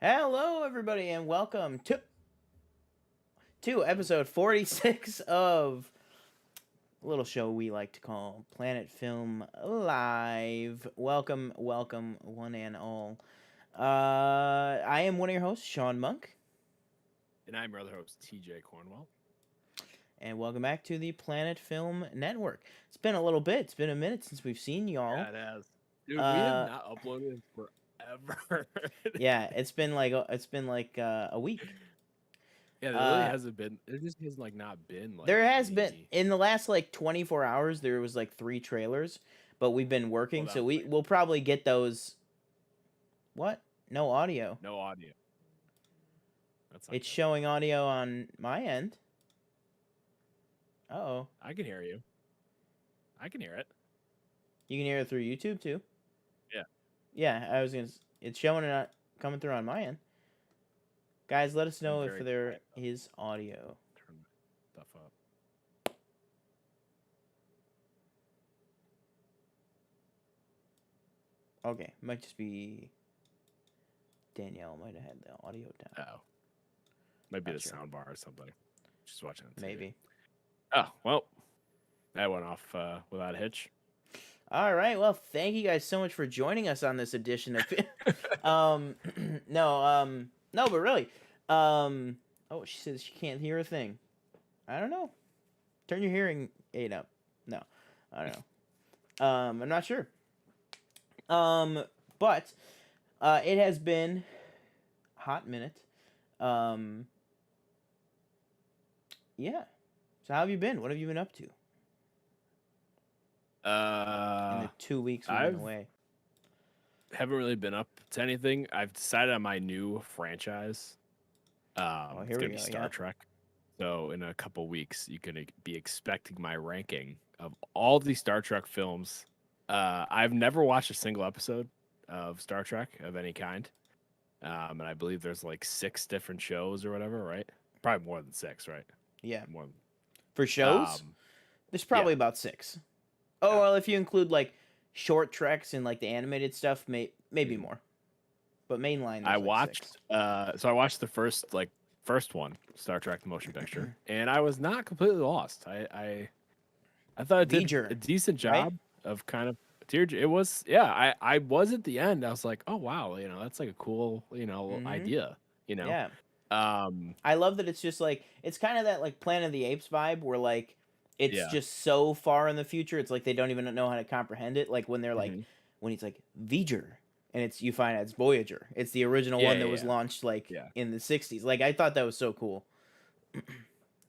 Hello, everybody, and welcome to episode 46 of a little show we like to call Planet Film Live. Welcome, welcome, one and all. I am one of your hosts, Sean Monk, And I'm your other host, TJ Cornwell. and welcome back to the Planet Film Network. It's been a little bit. It's been a minute since we've seen y'all. Yeah, it has. Dude, we have Uh, not uploaded in forever. yeah, it's been like a week. Yeah, there really Uh, hasn't been. It just has not been There has been crazy. in the last 24 hours there was 3 trailers, but we've been working, Well, so that was we'll probably get those. What? No audio. no audio. That's not It's good. showing audio on my end. Uh-oh. I can hear you. I can hear it. You can hear it through YouTube too. Yeah. Yeah, it's showing it coming through on my end. Guys, let us know if very there quiet, though. is audio. Turn my stuff up. Okay, might just be Danielle might have had the audio down. Oh, might be Not the sure. sound bar or something. Just watching it. Maybe. Oh well, that went off without a hitch. All right. Well, thank you guys so much for joining us on this edition of no, but really. Oh, she says she can't hear a thing. I don't know. Turn your hearing aid up. No. I don't know. I'm not sure. But it has been a hot minute. Yeah. So how have you been? What have you been up to? In the 2 weeks we've been away. Haven't really been up to anything. I've decided on my new franchise. It's gonna be Star Trek. So in a couple weeks, you can be expecting my ranking of all the Star Trek films. I've never watched a single episode of Star Trek of any kind, and I believe there's 6 different shows or whatever, right? Probably more than 6, right? Yeah. More than, For shows, there's probably about 6. Oh, well, if you include short treks and the animated stuff, maybe more. But mainline, I watched. So I watched the first one, Star Trek: The Motion Picture, and I was not completely lost. I thought it did a decent job of kind of it was. Yeah, I was at the end. I was like, oh wow, that's a cool idea. Yeah. I love that it's just it's kind of that Planet of the Apes vibe where it's just so far in the future. It's they don't even know how to comprehend it. When they're when he's V'ger, and you find out it's Voyager. It's the original one that was launched in the 60s. I thought that was so cool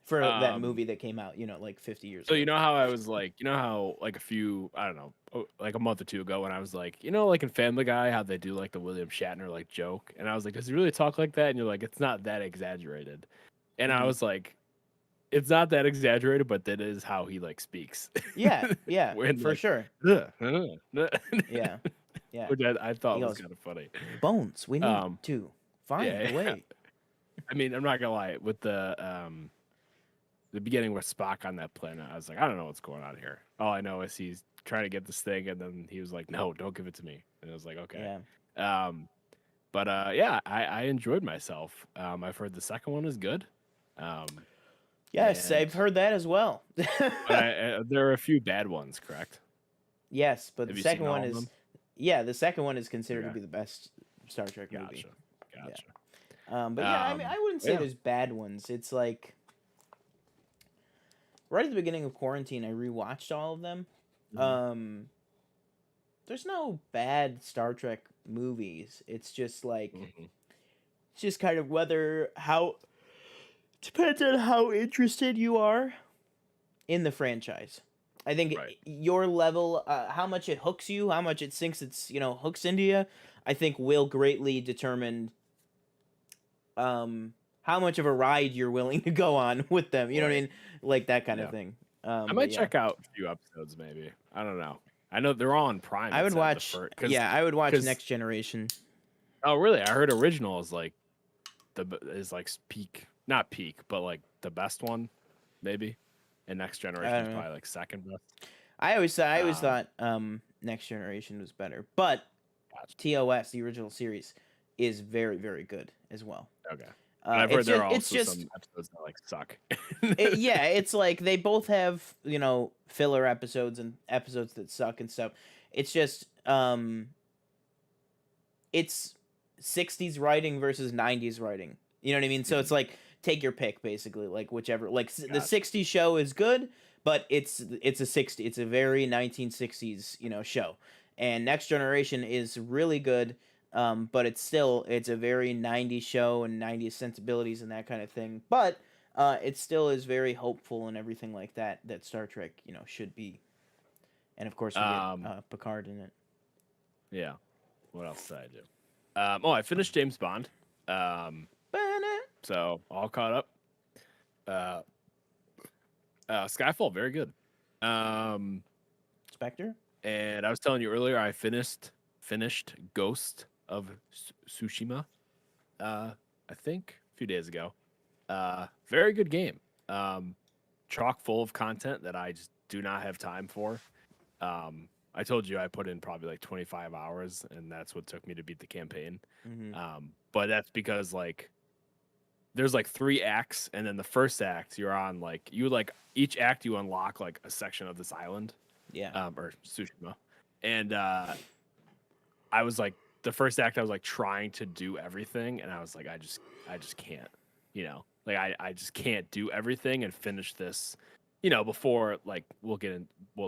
for that movie that came out 50 years ago. So you know how I was how a few, I don't know, a month or two ago when I was in Family Guy how they do the William Shatner joke, and I was like, does he really talk like that? And you're like, it's not that exaggerated, and I was like, it's not that exaggerated, but that is how he speaks. Yeah, for sure. Yeah, yeah. Which I thought was kind of funny. Bones, we need to find a way. I mean, I'm not gonna lie, with the beginning with Spock on that planet, I was like, I don't know what's going on here. All I know is he's trying to get this thing, and then he was like, no, don't give it to me. And I was like, okay. Yeah. But yeah, I enjoyed myself. I've heard the second one is good. Yes, I've heard that as well. There are a few bad ones, correct? Yes, but the second one is the second one is considered to be the best Star Trek movie. Gotcha. Yeah. But yeah, I mean, I wouldn't say there's bad ones. It's right at the beginning of quarantine, I rewatched all of them. There's no bad Star Trek movies. It's just it's just kind of depends on how interested you are in the franchise. I think your level, how much it hooks you, how much it sinks its hooks into you, I think will greatly determine how much of a ride you're willing to go on with them. You know what I mean? That kind of thing. I might check out a few episodes, maybe. I don't know. I know they're all on Prime. I would watch. I would watch Next Generation. Oh, really? I heard Original is peak, not peak, but the best one, maybe. And Next Generation is probably second best. I always thought Next Generation was better, but TOS, the original series, is very, very good as well. Okay. But I've heard there are It's also just some episodes that like suck. yeah, it's like they both have, filler episodes and episodes that suck and stuff. It's just it's 60s writing versus 90s writing. You know what I mean? So it's like take your pick basically, like whichever. Like the 60s show is good, but it's a very 1960s, show. And Next Generation is really good, but it's a very 90s show and 90s sensibilities and that kind of thing. But it still is very hopeful and everything like that Star Trek, should be. And of course we get Picard in it. Yeah. What else did I do? I finished James Bond. So all caught up. Skyfall, very good. Spectre? And I was telling you earlier, I finished Ghost of Tsushima. I think a few days ago. Very good game. Chock full of content that I just do not have time for. I told you I put in probably like 25 hours, and that's what took me to beat the campaign. But that's because like there's like 3 acts, and then the first act you're on each act you unlock like a section of this island. Yeah. Or Tsushima. And I was like the first act I was like trying to do everything, and I was like I just can't, Like I just can't do everything and finish this, before like we'll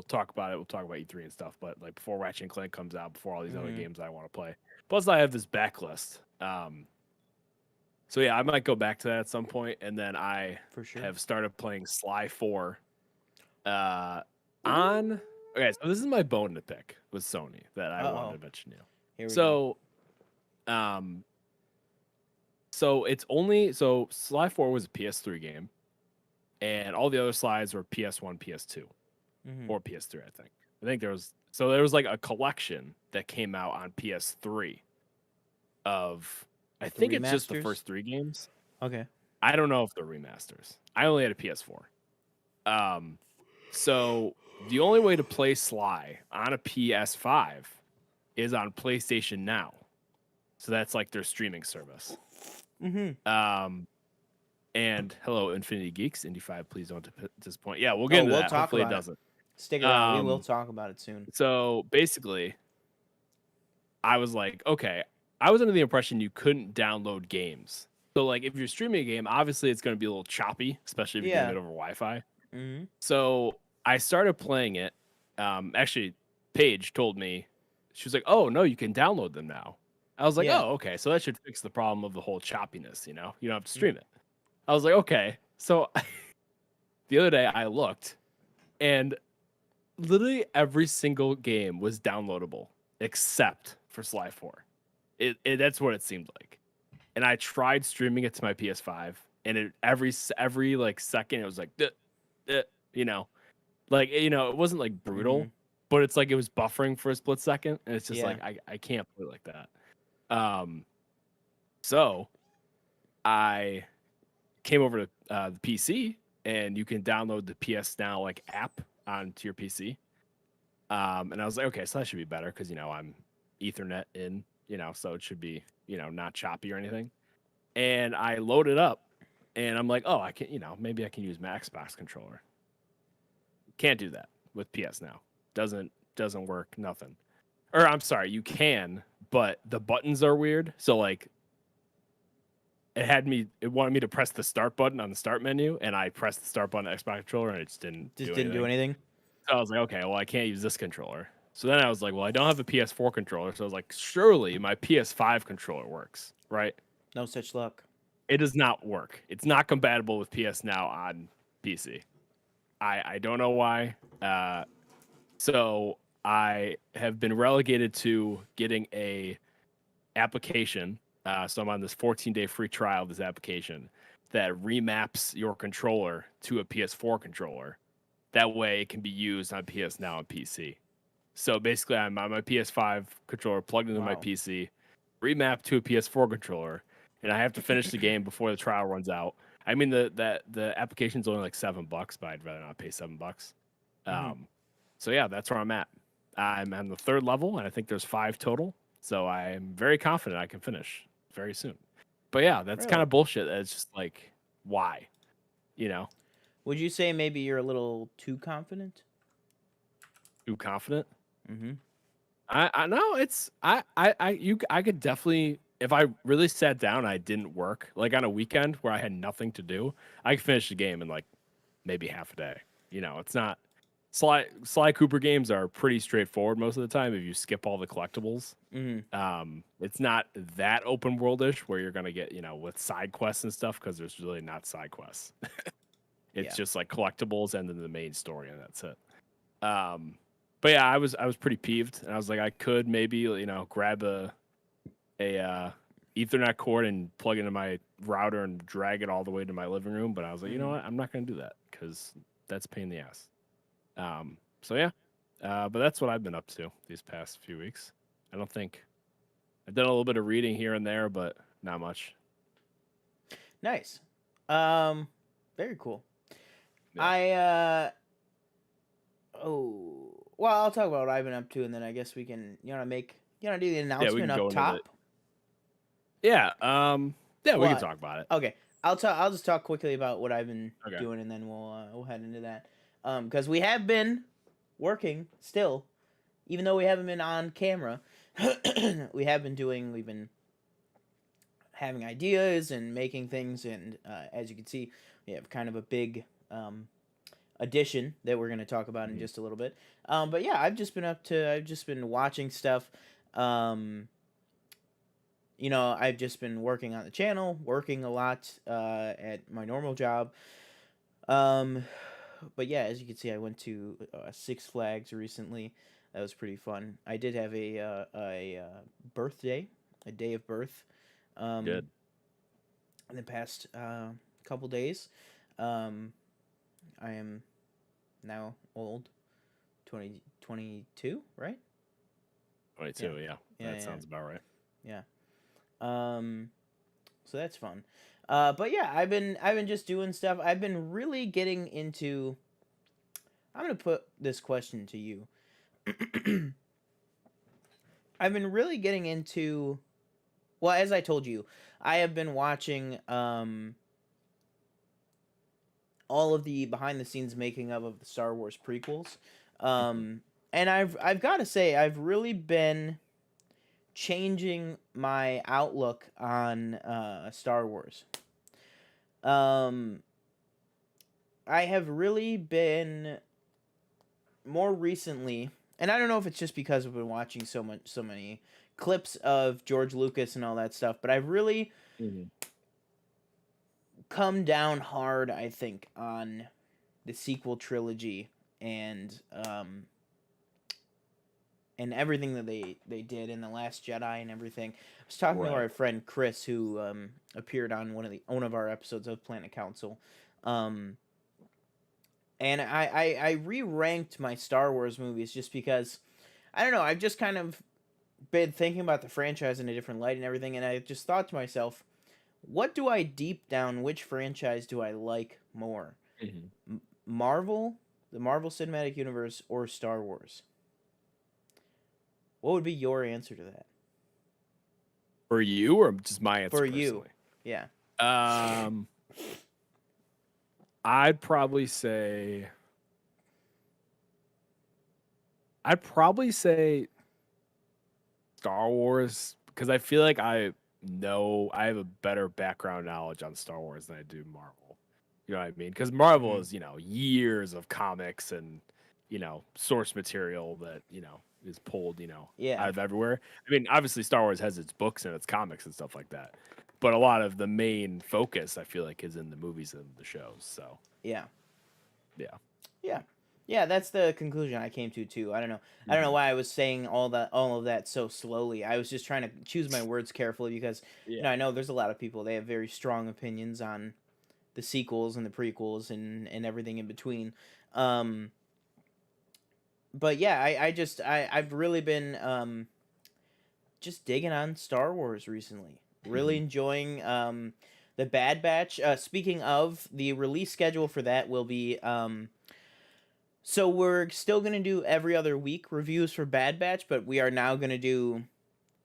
talk about it. We'll talk about E3 and stuff, but like before Ratchet and Clank comes out, before all these other games I want to play. Plus I have this backlist. So yeah, I might go back to that at some point, and then I have started playing Sly 4 on. Okay, so this is my bone to pick with Sony that I wanted to mention you. So it's only Sly 4 was a PS3 game, and all the other Slides were PS1, PS2, or PS3. I think there was like a collection that came out on PS3 of I think it's just the first 3 games. Okay. I don't know if they're remasters. I only had a PS4. So the only way to play Sly on a PS5 is on PlayStation Now. So that's like their streaming service. And hello, Infinity Geeks, Indy 5, please don't disappoint. Yeah, we'll get into that. Hopefully it doesn't. Stick around. We will talk about it soon. So basically, I was like, okay, I was under the impression you couldn't download games. So like if you're streaming a game, obviously it's going to be a little choppy, especially if you're doing it over Wi-Fi. So I started playing it. Actually, Paige told me, she was like, oh, no, you can download them now. I was like, oh, okay. So that should fix the problem of the whole choppiness, You don't have to stream it. I was like, okay. So the other day I looked, and literally every single game was downloadable except for Sly 4. That's what it seemed like. And I tried streaming it to my PS5, and every like second it was like, it wasn't like brutal, but it's like it was buffering for a split second, and it's just like I can't play like that. So I came over to the PC, and you can download the PS Now like app onto your PC. And I was like, okay, so that should be better because I'm Ethernet in, so it should be not choppy or anything. And I load it up, and I'm like, oh, I can, maybe I can use my Xbox controller. Can't do that with PS Now. Doesn't work. Nothing. Or I'm sorry, you can, but the buttons are weird. So like, it wanted me to press the start button on the start menu, and I pressed the start button on the Xbox controller, and it just didn't do anything. So I was like, okay, well, I can't use this controller. So then I was like, well, I don't have a PS4 controller. So I was like, surely my PS5 controller works, right? No such luck. It does not work. It's not compatible with PS Now on PC. I don't know why. So I have been relegated to getting a application. So I'm on this 14-day free trial of this application that remaps your controller to a PS4 controller. That way it can be used on PS Now and PC. So basically I'm on my PS5 controller plugged into my PC, remapped to a PS4 controller, and I have to finish the game before the trial runs out. I mean, the application's only like $7, but I'd rather not pay $7. So yeah, that's where I'm at. I'm on the 3rd level, and I think there's 5 total. So I'm very confident I can finish. very soon. But yeah, that's kind Really? of bullshit. It's just like, why? You know, Would you say maybe you're a little too confident? too confident. Mm-hmm. I know it's I could definitely, if I really sat down, I didn't work like on a weekend where I had nothing to do, I could finish the game in like maybe half a day. You know, it's not Sly Cooper games are pretty straightforward most of the time if you skip all the collectibles. Mm-hmm. It's not that open worldish where you're gonna get, with side quests and stuff because there's really not side quests. It's Yeah. just like collectibles and then the main story and that's it. Um, but yeah, I was pretty peeved and I was like, I could maybe grab a Ethernet cord and plug it into my router and drag it all the way to my living room. But I was like, you know Mm-hmm. what, I'm not gonna do that because that's a pain in the ass. So yeah, but that's what I've been up to these past few weeks. I don't think I've done a little bit of reading here and there, but not much. Nice. Very cool. Yeah. I oh well, I'll talk about what I've been up to, and then I guess we can do the Yeah, we announcement can up go into the top. yeah. Yeah, we can What? talk about it. Okay, I'll just talk quickly about what I've been Okay. doing, and then we'll head into that. Because we have been working still, even though we haven't been on camera. We've been having ideas and making things, and as you can see, we have kind of a big addition that we're going to talk about in Mhm. just a little bit. But yeah, I've just been watching stuff. Um, I've just been working on the channel, working a lot at my normal job. Um, but yeah, as you can see, I went to Six Flags recently. That was pretty fun. I did have a birthday, a day of birth, um, Good. in the past couple days. Um, I am now old, 22, right? 22. Yeah, Yeah, yeah, that yeah, sounds about right. yeah. Um, so that's fun. But yeah, I've been just doing stuff. I've been really getting into. I'm gonna put this question to you. I've been really getting into. Well, as I told you, I have been watching all of the behind the scenes making of the Star Wars prequels. Mhm. And I've got to say I've really been changing my outlook on Star Wars. Um, I have really been more recently, and I don't know if it's just because I've been watching so many clips of George Lucas and all that stuff, but I've really Mhm. come down hard, I think, on the sequel trilogy and everything that they did in the Last Jedi and everything. I was talking to Right. our friend Chris, who appeared on one of our episodes of Planet Council, um, and I re-ranked my Star Wars movies just because I don't know. I've just kind of been thinking about the franchise in a different light and everything, and I just thought to myself, what do I deep down? Which franchise do I like more? Mhm. Marvel, the Marvel Cinematic Universe, or Star Wars? What would be your answer to that? For you or just my answer For you. personally? Yeah. Um, I'd probably say I'd probably say Star Wars because I feel like I have a better background knowledge on Star Wars than I do Marvel. You know what I mean? Because Marvel Mm-hmm. is, years of comics and, source material that, is pulled, out Yeah. of everywhere. I mean, obviously Star Wars has its books and its comics and stuff like that. But a lot of the main focus I feel like is in the movies and the shows. So Yeah. yeah. Yeah. Yeah, that's the conclusion I came to too. I don't know. I don't know Mhm. why I was saying all of that so slowly. I was just trying to choose my words carefully because Yeah. I know there's a lot of people they have very strong opinions on the sequels and the prequels and everything in between. Um but yeah, I've really been just digging on Star Wars recently. Really Mhm. enjoying the Bad Batch. Speaking of, the release schedule for that will be so we're still gonna do every other week reviews for Bad Batch, but we are now gonna do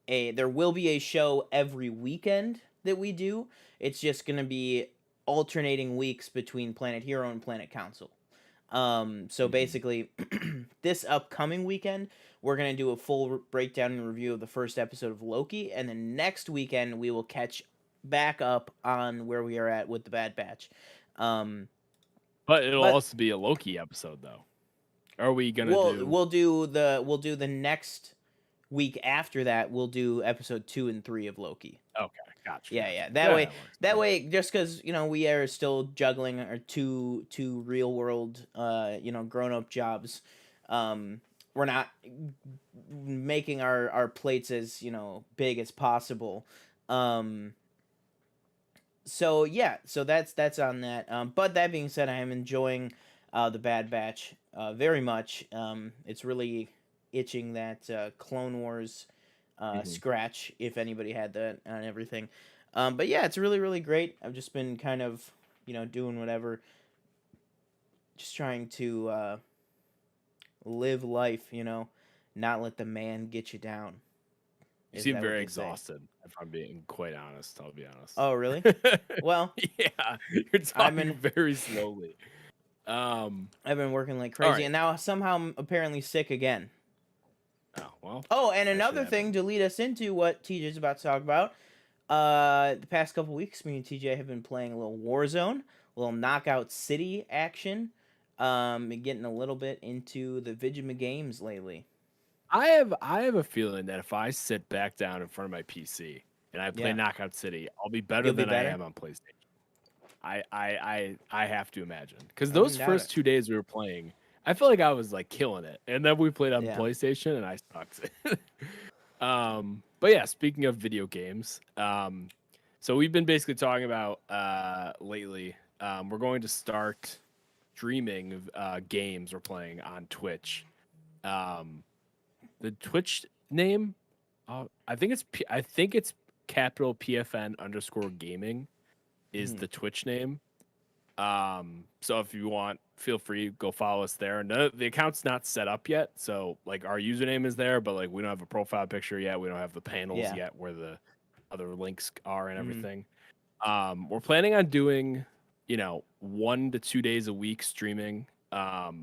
there will be a show every weekend that we do. It's just going to be alternating weeks between Planet Hero and Planet Council. So basically, this upcoming weekend, we're going to do a full breakdown and review of the first episode of Loki, and then next weekend, we will catch back up on where we are at with the Bad Batch. But it'll but also be a Loki episode, though. Are we gonna we'll do the next week after that. We'll do episode 2 and 3 of Loki. Okay, gotcha. Yeah. Gotcha. That way, just because we are still juggling our two real world, grown up jobs, we're not making our plates as big as possible. So yeah, so that's on that. But that being said, I am enjoying the Bad Batch very much. It's really itching that Clone Wars scratch, if anybody had that on everything. But yeah, it's really, really great. I've just been kind of, doing whatever, just trying to live life, not let the man get you down. You seem very exhausted, if I'm being quite honest. I'll be honest. Oh, really? Well, yeah, you're talking very slowly. I've been working like crazy, and now somehow I'm apparently sick again. Oh, well. Oh, and another thing to lead us into what TJ's about to talk about. The past couple weeks, me and TJ have been playing a little Warzone, a little Knockout City action, and getting a little bit into the Vigima games lately. I have a feeling that if I sit back down in front of my PC and I play Knockout City, I'll be better than I am on PlayStation. I have to imagine, because those first 2 days we were playing, I felt like I was like killing it, and then we played on PlayStation and I sucked. But yeah, speaking of video games, so we've been basically talking about lately. We're going to start streaming games we're playing on Twitch. The Twitch name, I think it's capital PFN_gaming is the Twitch name. So if you want, feel free, go follow us there. No, the account's not set up yet, so like our username is there, but like we don't have a profile picture yet. We don't have the panels yet where the other links are and everything. We're planning on doing 1 to 2 days a week streaming. Now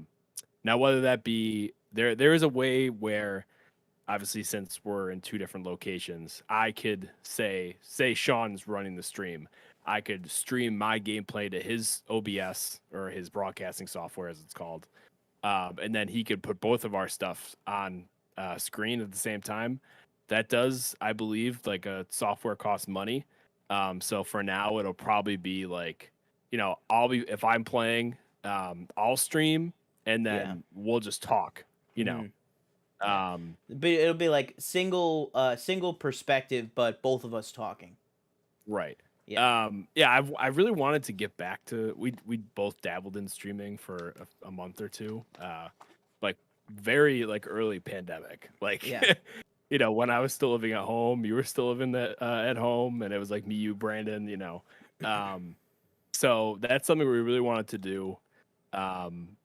whether that be there is a way where, obviously, since we're in 2 different locations, I could say Sean's running the stream. I could stream my gameplay to his OBS, or his broadcasting software, as it's called. And then he could put both of our stuff on screen at the same time. That does, I believe, like a software costs money. So for now, it'll probably be like, if I'm playing, I'll stream, and then we'll just talk, But it'll be like single perspective, but both of us talking. Right. Yeah. I really wanted to get back to, we both dabbled in streaming for a month or two. Like very like early pandemic. Like when I was still living at home, you were still living at home, and it was like me, you, Brandon, So that's something we really wanted to do.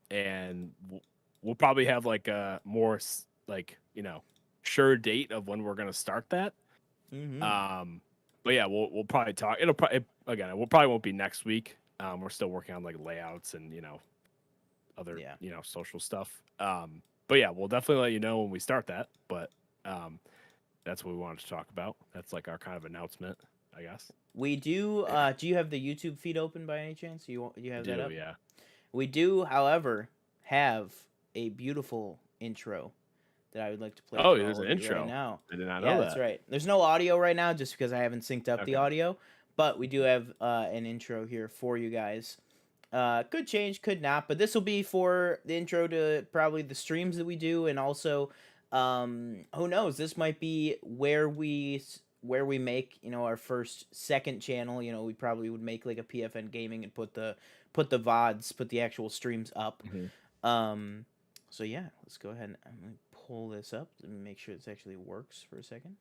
And we'll probably have like a more like, sure date of when we're going to start that. But yeah, we'll probably talk. It probably won't be next week. We're still working on like layouts and other social stuff. But yeah, we'll definitely let you know when we start that. But that's what we wanted to talk about. That's like our kind of announcement, I guess. We do. Do you have the YouTube feed open by any chance? You have that up? Yeah. We do, however, have a beautiful intro that I would like to play. Oh, there's an intro right now. I did not know that. That's right. There's no audio right now, just because I haven't synced up the audio. But we do have an intro here for you guys. Could change, could not, but this will be for the intro to probably the streams that we do, and also, who knows? This might be where we make our second channel. We probably would make like a PFN gaming and put the VODs, put the actual streams up. So yeah, let's go ahead and I'm gonna pull this up and make sure this actually works for a second.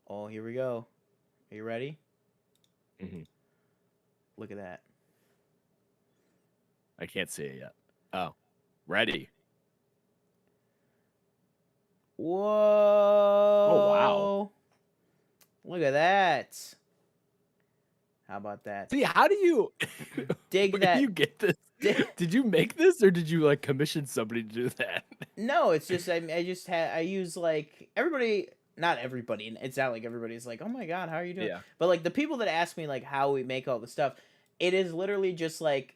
Oh, here we go. Are you ready? Look at that. I can't see it yet. Oh, ready. Whoa. Oh, wow. Look at that. How about that? See, how do you Dig where do that. you get this? Did you make this or did you like commission somebody to do that? No, it's just I use like everybody, not everybody, and it's not like everybody's like, oh my god, how are you doing? Yeah. But like the people that ask me like how we make all the stuff, it is literally just like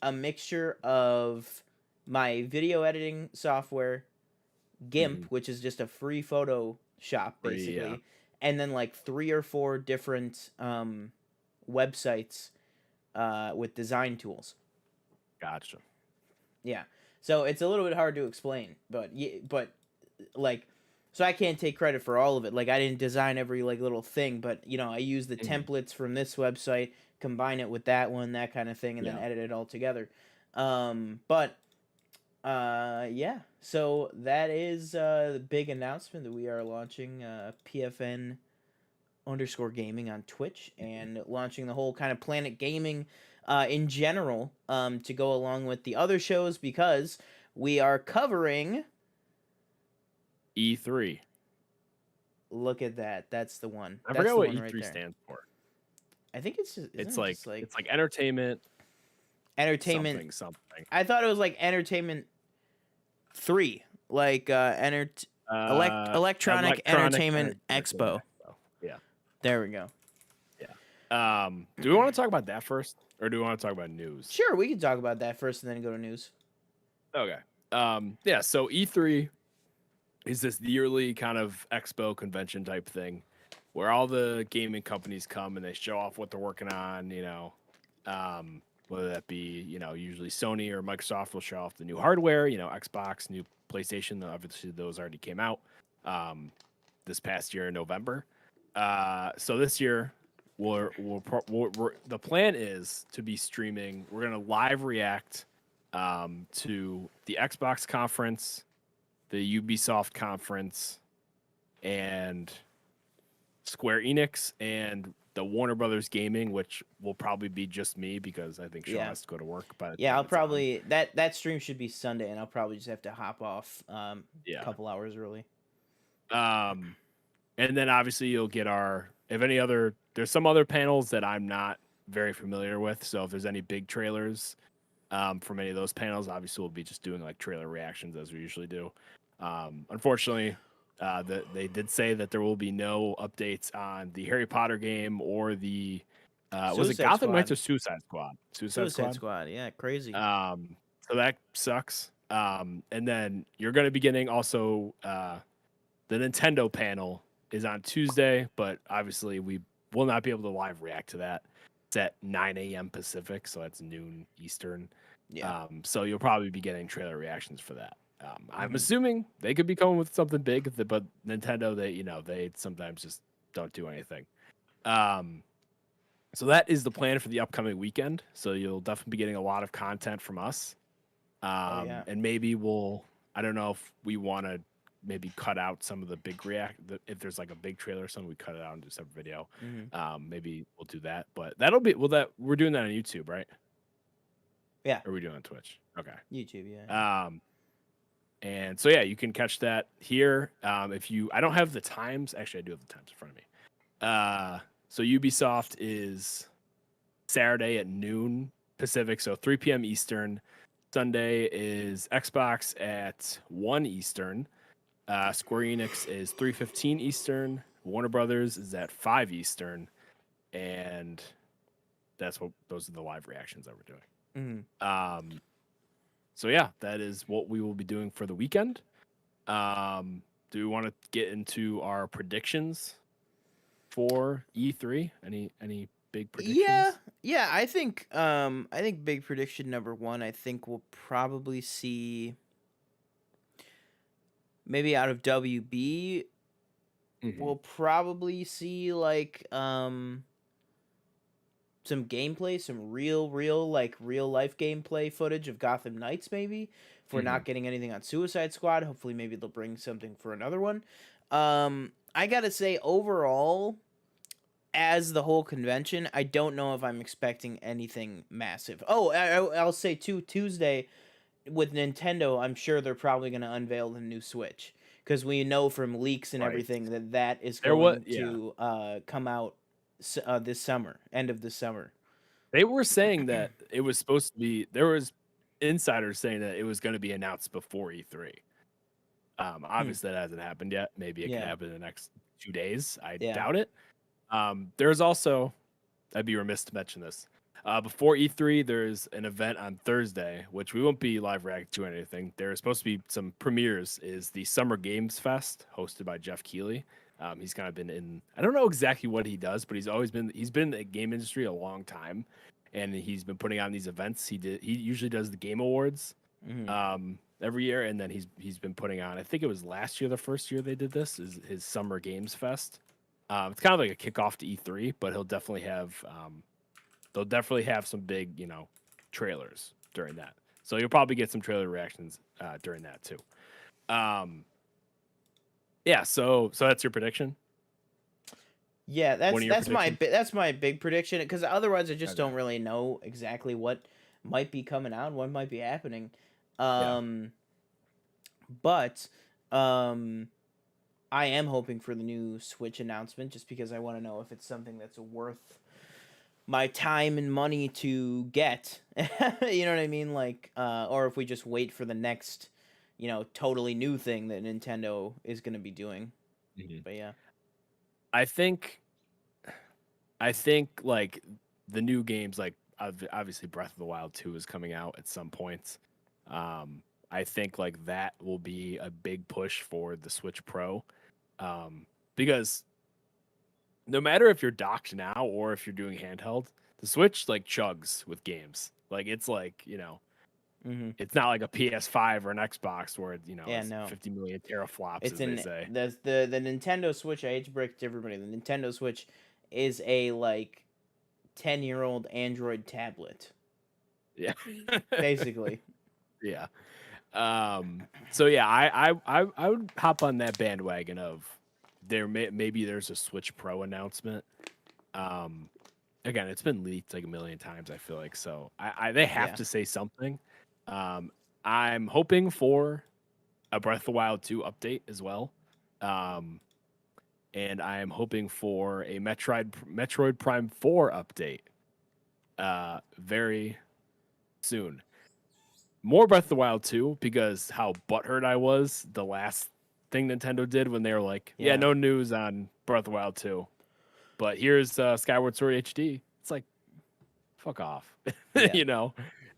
a mixture of my video editing software, GIMP, Mhm. which is just a free photo shop Free, yeah. basically, and then like 3 or 4 different websites with design tools. Gotcha. Yeah. So it's a little bit hard to explain, but like, so I can't take credit for all of it. Like I didn't design every like little thing, but I use the Mhm. templates from this website, combine it with that one, that kind of thing, and then Yeah. edit it all together. But yeah. So that is the big announcement that we are launching PFN underscore gaming on Twitch and launching the whole kind of Planet Gaming in general to go along with the other shows because we are covering. E3. Look at that. That's the one. I That's forgot the what one right E3 there. stands for. I think it's just, isn't It's it like just like it's like entertainment entertainment? something. I thought it was like entertainment 3, like electronic entertainment entertainment expo. expo. Yeah. There we go. Yeah. Do we want to talk about that first or do we want to talk about news? Sure, we can talk about that first and then go to news. Okay. Yeah, so E3 is this yearly kind of expo convention type thing where all the gaming companies come and they show off what they're working on, whether that be, usually Sony or Microsoft will show off the new hardware, Xbox, new PlayStation, obviously those already came out this past year in November. So this year, the plan is to be streaming. We're going to live react to the Xbox conference, the Ubisoft conference, and Square Enix, and the Warner Brothers Gaming, which will probably be just me because I think Sean has to go to work. But yeah, I'll probably that stream should be Sunday, and I'll probably just have to hop off a yeah, couple hours early. and then obviously you'll get there's some other panels that I'm not very familiar with. So if there's any big trailers from any of those panels, obviously we'll be just doing like trailer reactions as we usually do. Unfortunately, they did say that there will be no updates on the Harry Potter game or the was it Gotham Knights or Suicide Squad? Suicide Squad, yeah, crazy. So that sucks. And then you're going to be getting also the Nintendo panel is on Tuesday, but obviously we will not be able to live react to that. It's at 9 a.m. Pacific, so that's noon Eastern. Yeah. So you'll probably be getting trailer reactions for that. I'm assuming they could be coming with something big, but Nintendo, they sometimes just don't do anything. So that is the plan for the upcoming weekend. So you'll definitely be getting a lot of content from us. And maybe I don't know if we want to maybe cut out some of the big if there's like a big trailer or something, we cut it out and do a separate video. Maybe we'll do that, but we're doing that on YouTube, right? Yeah. Or are we doing it on Twitch? Okay. YouTube, yeah. And so yeah, you can catch that here. I don't have the times. Actually, I do have the times in front of me. So Ubisoft is Saturday at noon Pacific, so 3 p.m. Eastern. Sunday is Xbox at 1 Eastern. Square Enix is 3:15 Eastern. Warner Brothers is at 5 Eastern. And those are the live reactions that we're doing. So yeah, that is what we will be doing for the weekend. Do we want to get into our predictions for E3? Any big predictions? Yeah. I think big prediction number 1. I think we'll probably see maybe out of WB. We'll probably see like some gameplay, some real life gameplay footage of Gotham Knights. Maybe if we're not getting anything on Suicide Squad, hopefully maybe they'll bring something for another one. I gotta say overall, as the whole convention, I don't know if I'm expecting anything massive. Oh, I'll say too, Tuesday with Nintendo, I'm sure they're probably going to unveil the new Switch because we know from leaks and Right. everything that that is There was going to come out this summer, end of the summer. They were saying that it was supposed to be there was insiders saying that it was gonna be announced before E3. Hmm. Obviously, that hasn't happened yet. Maybe it could Yeah. happen in the next 2 days. I Yeah. doubt it. There's also I'd be remiss to mention this. Before E3, there's an event on Thursday, which we won't be live reacting to or anything. There's supposed to be some premieres. Is the Summer Games Fest hosted by Jeff Keighley? He's kind of been in. I don't know exactly what he does, but he's been in the game industry a long time, and he's been putting on these events. He usually does the Game Awards Hmm. every year, and then he's been putting on. I think it was last year, the first year they did this is his Summer Games Fest. It's kind of like a kickoff to E3, but he'll definitely have they'll definitely have some big, trailers during that. So you'll probably get some trailer reactions during that too. Um, yeah. So that's your prediction. Yeah, One of your predictions. that's my big prediction, because otherwise I just Okay. don't really know exactly what might be coming out, what might be happening. Yeah. Um, but um, I am hoping for the new Switch announcement, just because I want to know if it's something that's worth my time and money to get. You know what I mean? Like, or if we just wait for the next, totally new thing that Nintendo is going to be doing. Mhm. But yeah. I think like the new games, like obviously Breath of the Wild 2 is coming out at some point. I think like that will be a big push for the Switch Pro, because no matter if you're docked now or if you're doing handheld, the Switch like chugs with games. Like it's like, Hmm. it's not like a PS5 or an Xbox where it, Yeah, is no. 50 million teraflops, It's as they an say. the Nintendo Switch. I hate to break it to everybody. The Nintendo Switch is a like 10-year-old Android tablet, Yeah. basically. Yeah. So yeah, I would hop on that bandwagon of maybe there's a Switch Pro announcement. Um, Again, it's been leaked like a million times, I feel like. So they have Yeah. to say something. Um, I'm hoping for a Breath of the Wild 2 update as well. Um, and I am hoping for a Metroid Prime 4 update very soon. More Breath of the Wild 2, because how butthurt I was the last thing Nintendo did when they were like, yeah, Yeah. no news on Breath of the Wild 2, but here's Skyward Sword HD. It's like, fuck off. Yeah. you know?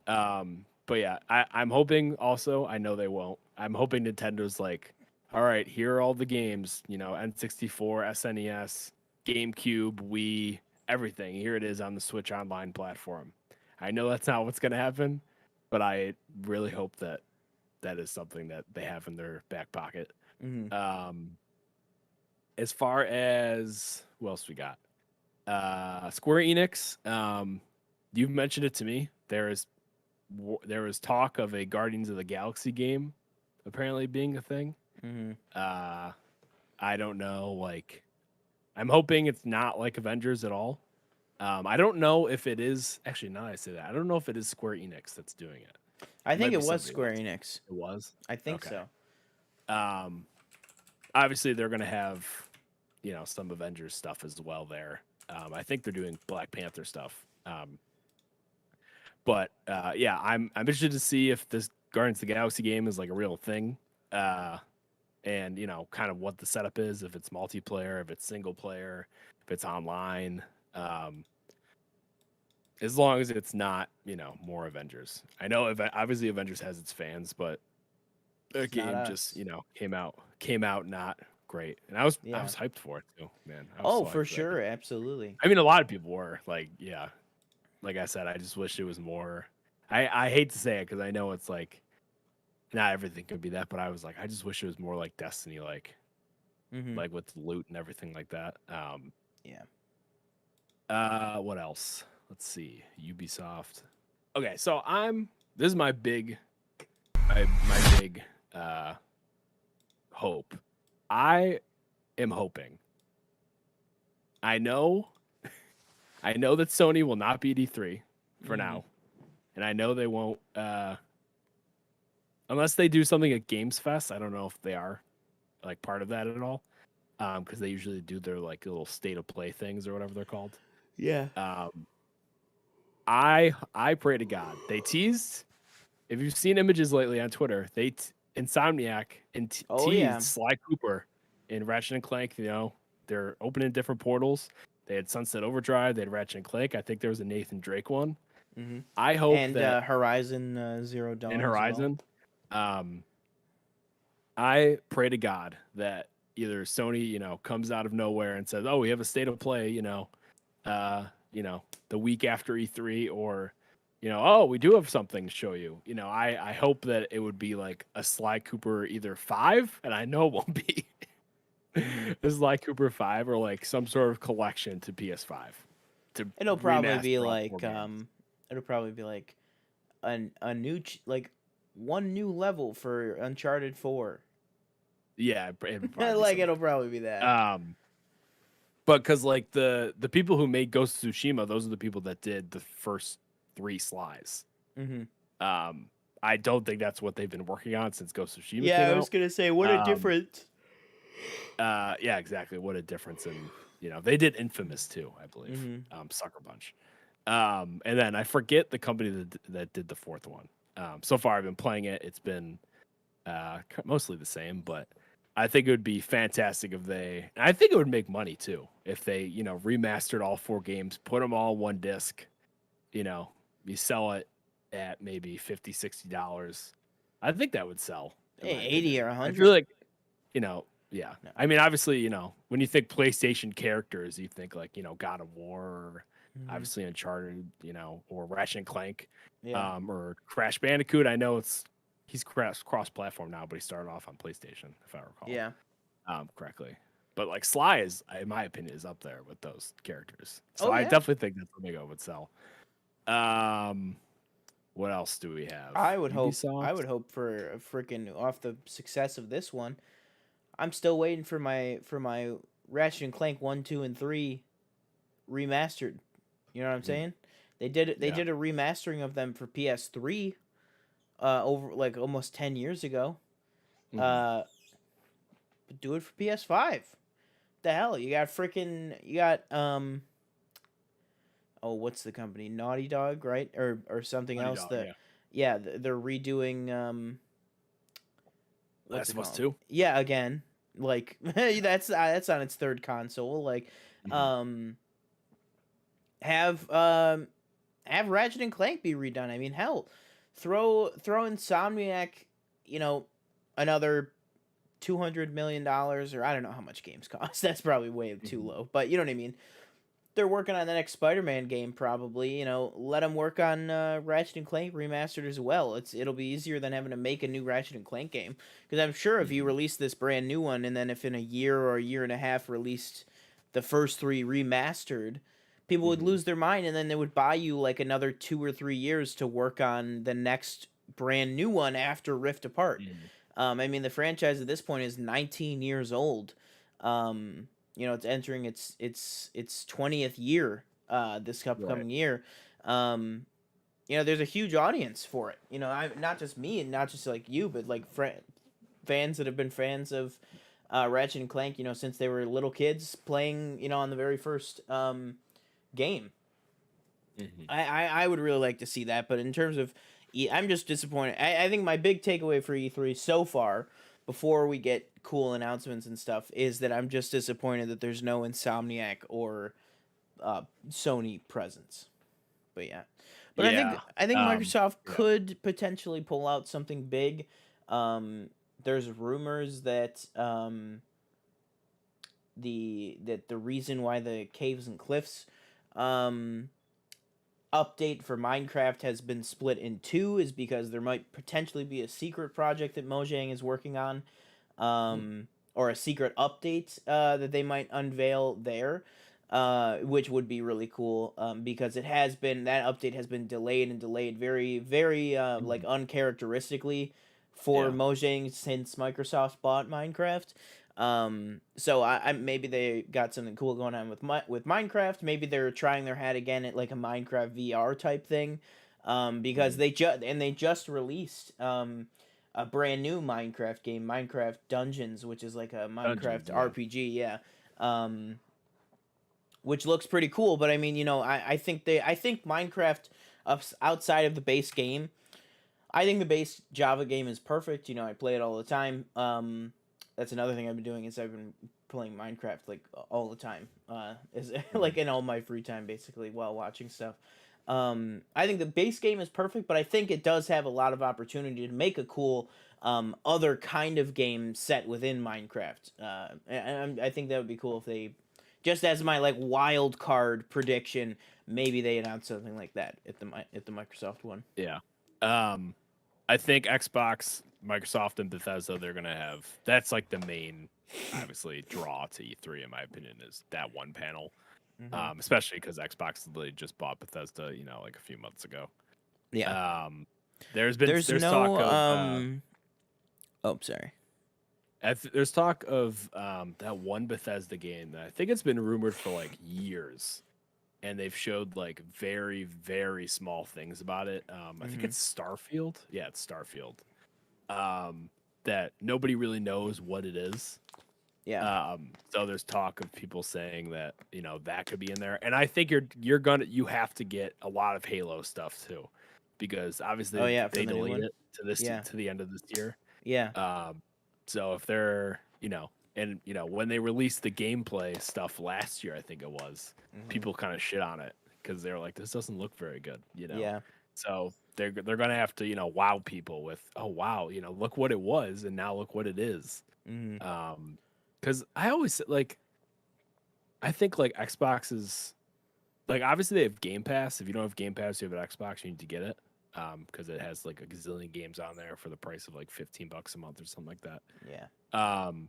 But yeah, I'm hoping also, I know they won't. I'm hoping Nintendo's like, all right, here are all the games, N64, SNES, GameCube, Wii, everything. Here it is on the Switch Online platform. I know that's not what's going to happen, but I really hope that that is something that they have in their back pocket. Hmm. Um, as far as what else we got? Square Enix. You've mentioned it to me. There was talk of a Guardians of the Galaxy game apparently being a thing. Hmm. Uh, I don't know. Like, I'm hoping it's not like Avengers at all. I don't know if it is. Actually, now that I say that, I don't know if it is Square Enix that's doing it. I It think might be it was somebody Square else. Enix. It was. I think Okay. so. Um, Obviously they're gonna have, some Avengers stuff as well there. I think they're doing Black Panther stuff. But yeah, I'm interested to see if this Guardians of the Galaxy game is like a real thing. And kind of what the setup is, if it's multiplayer, if it's single player, if it's online. Um, as long as it's not, more Avengers. I know obviously Avengers has its fans, but the It's not game just, us. came out not great. And I Yeah. was hyped for it too, man. I was Oh, so for hyped for that game. sure. Absolutely. I mean, a lot of people were like, yeah. Like I said, I just wish it was more. I hate to say it because I know it's like not everything could be that, but I was like, I just wish it was more like Destiny, Hmm. like with loot and everything like that. Yeah. What else? Let's see. Ubisoft. Okay, so this is my big hope. I am hoping. I know I know that Sony will not be E3 for Hmm. now. And I know they won't unless they do something at Games Fest. I don't know if they are. like part of that at all. Because they usually do their like little state of play things or whatever they're called. Yeah. I pray to God they teased. If you've seen images lately on Twitter, Insomniac and Oh teased yeah. Sly Cooper in Ratchet and Clank. You know, they're opening different portals. They had Sunset Overdrive. They had Ratchet and Clank. I think there was a Nathan Drake one. Mm-hmm. I hope And that Horizon Zero in Dawn as well. Horizon, I pray to God that either Sony, comes out of nowhere and says, "Oh, we have a state of play," the week after E3, or, "Oh, we do have something to show you." I hope that it would be like a Sly Cooper either 5, and I know it won't be a Sly Cooper 5, or like some sort of collection to PS5 to It'll probably be remaster all 4 like games. it'll probably be like a new like one new level for Uncharted 4. Yeah, it'd probably be Like something. it'll probably be that. But because like the people who made Ghost of Tsushima, those are the people that did the first 3 Slies. Mm-hmm. I don't think that's what they've been working on since Ghost of Tsushima Yeah, came I out. was gonna say what a difference. Yeah, exactly. What a difference in they did Infamous too, I believe. Mm-hmm. Sucker Punch. And then I forget the company that did the 4th one. So far I've been playing it. It's been mostly the same, but I think it would be fantastic if I think it would make money too if they, remastered all 4 games, put them all on one disc, you sell it at maybe $50-$60. I think that would sell. Hey, 80 or 100. I feel like, yeah. No. I mean, obviously, when you think PlayStation characters, you think like, God of War, or obviously Uncharted, or Ratchet and Clank, or Crash Bandicoot. I know he's cross-platform now, but he started off on PlayStation, if I recall. Yeah. Correctly. But like Sly is, in my opinion, is up there with those characters. So Oh, I yeah. definitely think that's something I would sell. What else do we have? I would Ubisoft? hope for a freaking off the success of this one. I'm still waiting for my Ratchet and Clank 1, 2, and 3 remastered. You know what I'm saying? They did it. They did a remastering of them for PS3 over like almost 10 years ago. But do it for PS5. The hell? You got oh, what's the company? Naughty Dog, right? Or something Naughty else. Dog, They're redoing Last of Us 2? Yeah, again. Like that's on its 3rd console. Like have Ratchet and Clank be redone. I mean, hell, throw Insomniac, another $200 million, or I don't know how much games cost. That's probably way too low, but you know what I mean. They're working on the next Spider-Man game, probably. Let them work on Ratchet and Clank remastered as well. It'll be easier than having to make a new Ratchet and Clank game, because I'm sure if you release this brand new one, and then if in a year or a year and a half released the first 3 remastered, people would lose their mind, and then they would buy you like another 2 or 3 years to work on the next brand new one after Rift Apart. I mean, the franchise at this point is 19 years old. It's entering its 20th year this upcoming year. There's a huge audience for it. Not just me and not just like you, but like fans that have been fans of Ratchet and Clank, since they were little kids playing, on the very first game. I would really like to see that, but in terms of I'm just disappointed. I think my big takeaway for E3 so far, before we get cool announcements and stuff, is that I'm just disappointed that there's no Insomniac or Sony presence. But yeah. But I think Microsoft could potentially pull out something big. There's rumors that the reason why the Caves and Cliffs update for Minecraft has been split in 2 is because there might potentially be a secret project that Mojang is working on, or a secret update that they might unveil there, which would be really cool, because that update has been delayed very, very like uncharacteristically for Mojang since Microsoft bought Minecraft. So I maybe they got something cool going on with Minecraft. Maybe they're trying their hat again at like a Minecraft VR type thing, because they just released a brand new Minecraft game, Minecraft Dungeons, which is like a Dungeons, Minecraft yeah. RPG. Yeah. Which looks pretty cool. But I mean, I think Minecraft, outside of the base game, I think the base Java game is perfect. I play it all the time. That's another thing I've been doing is I've been playing Minecraft like all the time. Is Mhm. like in all my free time basically while watching stuff. I think the base game is perfect, but I think it does have a lot of opportunity to make a cool other kind of game set within Minecraft. I think that would be cool if they, just as my like wild card prediction, maybe they announce something like that at the Microsoft one. Yeah. Um, I think Xbox, Microsoft, and Bethesda, they're gonna have that's like the main, obviously, draw to E3 in my opinion is that one panel. Hmm. Especially because Xbox literally just bought Bethesda, like a few months ago. Yeah. Um, There's there's talk no of oh, sorry. there's talk of that one Bethesda game that I think it's been rumored for like years, and they've showed like very very small things about it. I think Hmm. it's Starfield. Yeah, it's Starfield. Um, that nobody really knows what it is. Yeah. So there's talk of people saying that that could be in there, and I think you have to get a lot of Halo stuff too, because Oh obviously yeah, for they the new delayed one. it Yeah. to the end of this year. Yeah. Um, so if they're and when they released the gameplay stuff last year, I think it was Hmm. people kind of shit on it because they were like, this doesn't look very good. Yeah. So they're gonna have to wow people with, oh wow, look what it was and now look what it is. Hmm. Because I always like, I think like Xbox is like, obviously they have Game Pass. If you don't have Game Pass, you have an Xbox, you need to get it. Because it has like a gazillion games on there for the price of like $15 a month or something like that. Yeah. Um,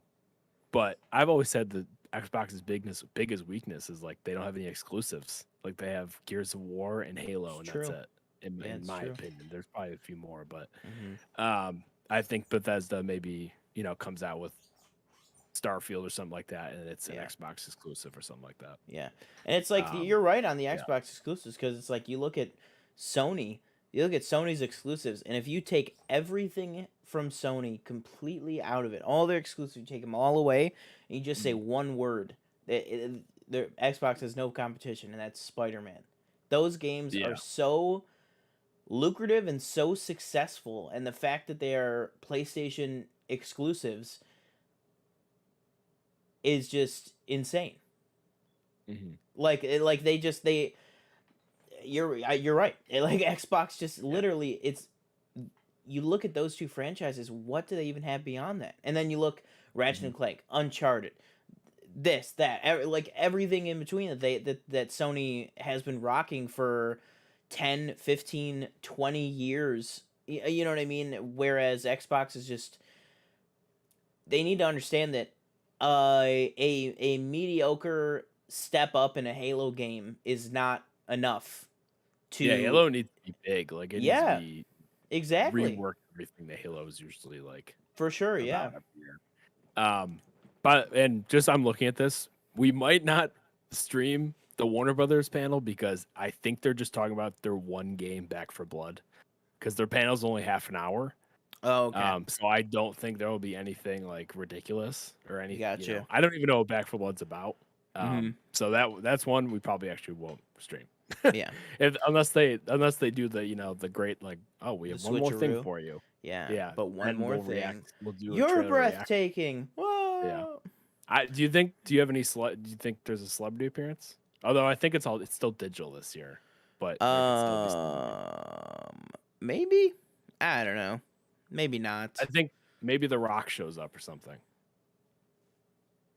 but I've always said that Xbox's biggest weakness is like they don't have any exclusives. Like they have Gears of War and It's Halo, and that's true. it. Yeah, In it's my true. opinion, there's probably a few more, but Hmm. I think Bethesda maybe comes out with Starfield or something like that, and it's an Yeah. Xbox exclusive or something like that. Yeah. And it's like Um, you're right on the yeah. Xbox exclusives because it's like Sony, you look at Sony's exclusives, and if you take everything from Sony completely out of it, all their exclusives, you take them all away, and you just say Mhm. one word, their Xbox has no competition, and that's Spider-Man. Those games are Yeah. so lucrative and so successful, and the fact that they are PlayStation exclusives is just insane. Hmm. Like they you're right. Like Xbox just Yeah. literally it's you look at those two franchises, what do they even have beyond that? And then you look Ratchet Hmm. and Clank, Uncharted, this, that, like everything in between that Sony has been rocking for 10, 15, 20 years. You know what I mean? Whereas Xbox is just, they need to understand that a mediocre step up in a Halo game is not enough Yeah. to, Halo needs to be big. Like it needs to yeah, be exactly. rework everything that Halo is usually like For sure, about yeah. every year. But and just I'm looking at this, we might not stream the Warner Brothers panel because I think they're just talking about their one game, Back for Blood, because their panel's only half an hour. Oh, okay. So I don't think there will be anything like ridiculous or Gotcha. I don't even know what Back for Blood's about. Mhm. So that's one we probably actually won't stream. Yeah. Unless they do the great like, oh, we The have one more thing switcheroo. for you. Yeah. Yeah, But one then more thing. we'll do a You're trailer react. breathtaking. Yeah. Whoa. Do you have any do you think there's a celebrity appearance? Although I think it's still digital this year, but there could still be celebrity. Um maybe? I don't know. Maybe I not. think maybe The Rock shows up or something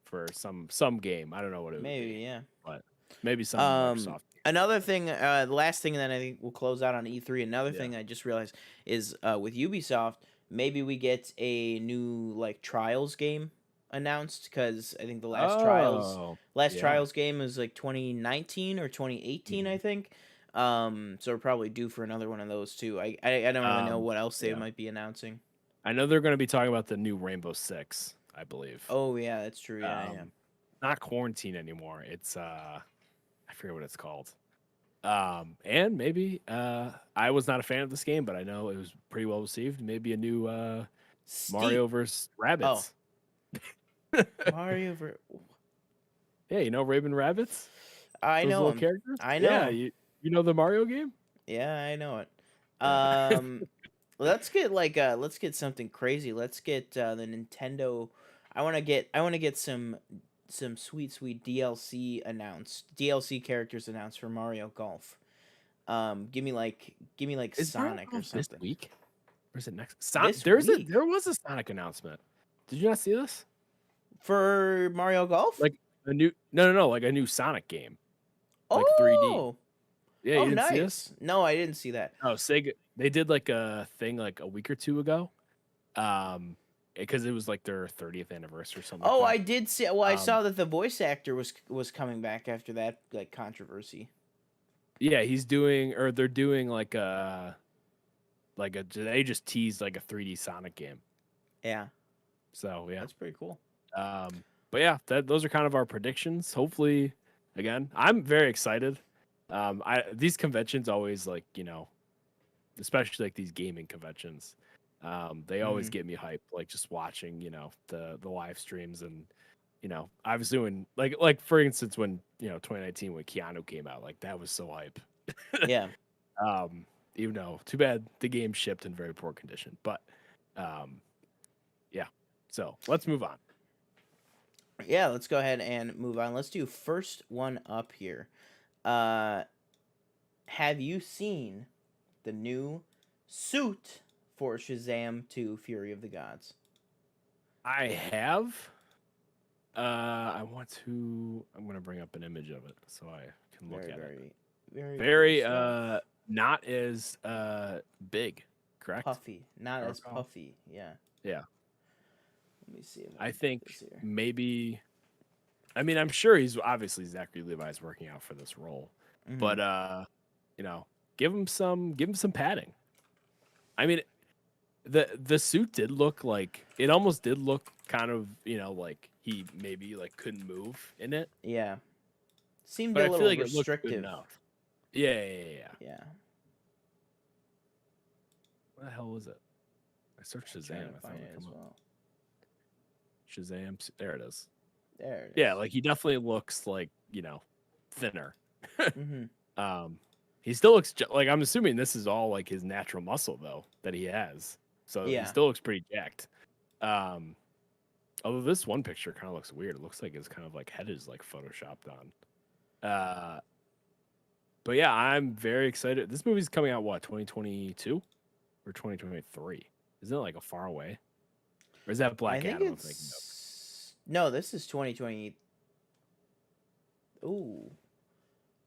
for some game. I don't know what it would Maybe, be, yeah. but maybe some Microsoft game. Another thing, the last thing that I think we'll close out on E3. Another Yeah. thing I just realized is with Ubisoft, maybe we get a new like Trials game announced because I think the Oh, last yeah. Trials game was like 2019 or 2018, I Mhm. think. So we're probably due for another one of those too. I don't really know what else they Yeah. might be announcing. I know they're going to be talking about the new Rainbow Six, I believe. Oh yeah, that's true. Yeah, yeah. Um, Not Quarantine anymore. It's I forget what it's called. And maybe I was not a fan of this game, but I know it was pretty well received. Maybe a new Mario versus Oh, rabbits. Mario ver. Yeah, you know Raven Rabbits? I Those know little him. characters? I know Yeah, him. you know the Mario game? Yeah, I know it. Yeah. Let's get let's get something crazy. Let's get the Nintendo. I want to get some sweet DLC characters announced for Mario Golf. Give me like Is Mario Sonic or Golf this something. week? Or is it next? This week There was a Sonic announcement. Did you not see this? for Mario Golf? Like a new no, like a new Sonic game, like 3D. Oh, Yeah, oh, you didn't see this? nice. No, I didn't see that. Oh, Sega, they did like a thing like a week or two ago. Because it was like their 30th anniversary or something like Oh, that. I did see. Well, I Um, saw that the voice actor was coming back after that like controversy. yeah, he's doing or they're doing like a they just teased like a 3D Sonic game. Yeah, So yeah. that's pretty cool. But yeah, those are kind of our predictions. Hopefully, again, I'm very excited. These conventions always like especially like these gaming conventions. They always Hmm. get me hyped, like just watching, the live streams and I was doing like for instance when 2019 when Keanu came out, like that was so hype. Yeah. um, Even though too bad the game shipped in very poor condition, but um, yeah. So let's move on. Yeah, let's go ahead and move on. Let's do first one up here. Uh have you seen the new suit for Shazam 2 Fury of the Gods? I have. I'm gonna bring up an image of it so I can look Very, at it. very, very cool Very stuff. not as big, correct? Puffy, not I as recall. puffy. Yeah. Yeah. Let me see if I I can get think this here. maybe I mean I'm sure he's obviously Zachary Levi's working out for this role. Hmm. But you know, give him some padding. I mean the suit did look like it almost did look kind of, like he maybe like couldn't move in it. Yeah. Seemed But a I feel little like it looked good restrictive. enough. Yeah. Yeah. What the hell was it? I searched I'm trying Shazam. to I thought find it it would as come up. well. Shazam. There it is. There it Yeah, is. like he definitely looks like, thinner. Mm-hmm. He still looks like I'm assuming this is all like his natural muscle though that he has. So he Yeah. still looks pretty jacked. Um, Although this one picture kind of looks weird. It looks like his kind of like head is like photoshopped on. But yeah, I'm very excited. This movie's coming out what, 2022 or 2023? Isn't it like a far away? Or is that I Black think Adam I'm thinking of? no, this is 2020. Ooh.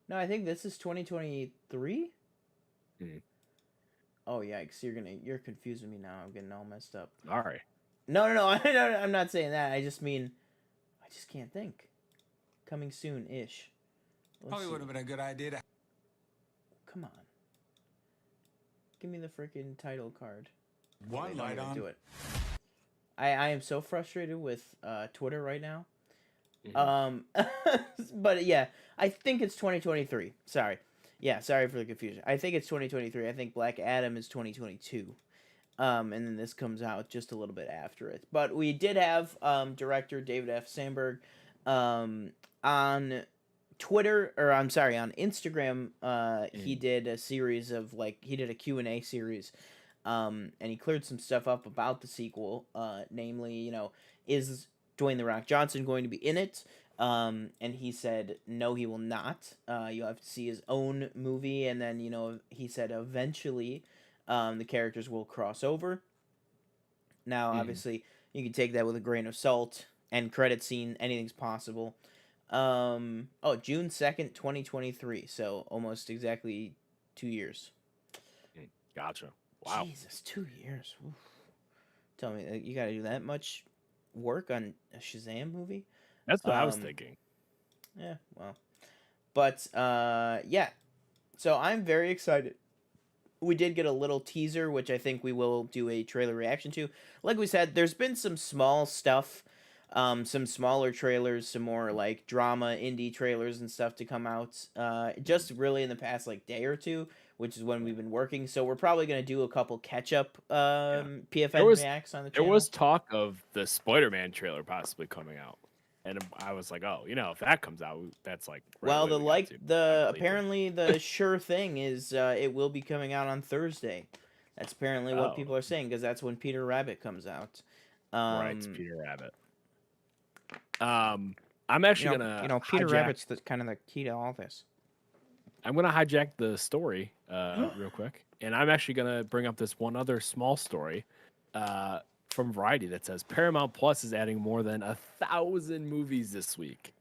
No, I think this is 2023. Hmm. Oh yikes! You're confusing me now. I'm getting all messed up. All right. No. I'm not saying that. I just mean I just can't think. Coming soon ish. Probably would have been a good idea to. Come on. Give me the freaking title card. One light on. Do it. I am so frustrated with Twitter right now. Mhm. But yeah, I think it's 2023. Sorry. Yeah, sorry for the confusion. I think it's 2023. I think Black Adam is 2022. And then this comes out just a little bit after it. But we did have director David F. Sandberg on Twitter, or I'm sorry, on Instagram. He did a series of he did a Q&A series. And he cleared some stuff up about the sequel. Namely, is Dwayne The Rock Johnson going to be in it? And he said no, he will not. You'll have to see his own movie, and then he said eventually, the characters will cross over. Now, obviously, you can take that with a grain of salt. End credit scene, anything's possible. June 2nd, 2023. So almost exactly 2 years. Gotcha. Wow. Jesus, 2 years. Oof. Tell me, you got to do that much work on a Shazam movie? That's what I was thinking. Yeah, well. But, yeah. So I'm very excited. We did get a little teaser, which I think we will do a trailer reaction to. Like we said, there's been some small stuff, some smaller trailers, some more drama indie trailers and stuff to come out. Just really in the past day or two, which is when we've been working. So we're probably gonna do a couple catch up PFN reacts on the channel. There was talk of the Spider-Man trailer possibly coming out, and I was like, oh, if that comes out, that's like well, apparently the sure thing is it will be coming out on Thursday. That's apparently what people are saying, because that's when Peter Rabbit comes out. Right, it's Peter Rabbit. I'm actually gonna Peter Rabbit's kind of the key to all this. I'm gonna hijack the story real quick, and I'm actually gonna bring up this one other small story from Variety that says Paramount Plus is adding more than 1,000 movies this week.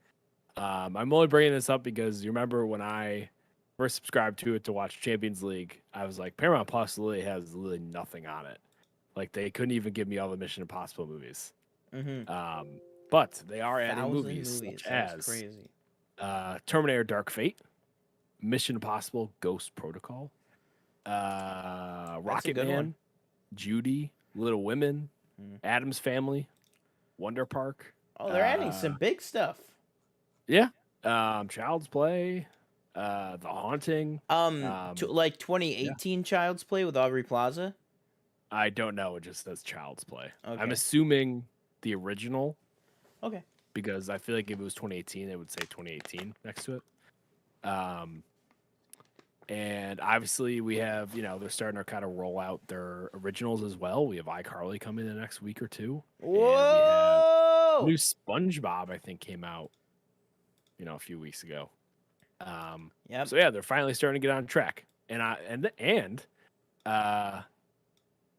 I'm only bringing this up because you remember when I first subscribed to it to watch Champions League, I was like, Paramount Plus literally has nothing on it. Like, they couldn't even give me all the Mission Impossible movies. But they are adding movies such as crazy. Terminator Dark Fate, Mission Impossible Ghost Protocol, Rocket Man, Judy, Little Women, Addams Family, Wonder Park. Oh, they're adding some big stuff. Yeah. Child's Play, The Haunting. Like 2018 Child's Play with Aubrey Plaza? I don't know. It just says Child's Play. Okay. I'm assuming the original. Okay. Because I feel like if it was 2018, it would say 2018 next to it. And obviously we have, they're starting to kind of roll out their originals as well. We have iCarly coming in the next week or two. Whoa! And we have new SpongeBob, I think, came out, a few weeks ago. So yeah, they're finally starting to get on track. And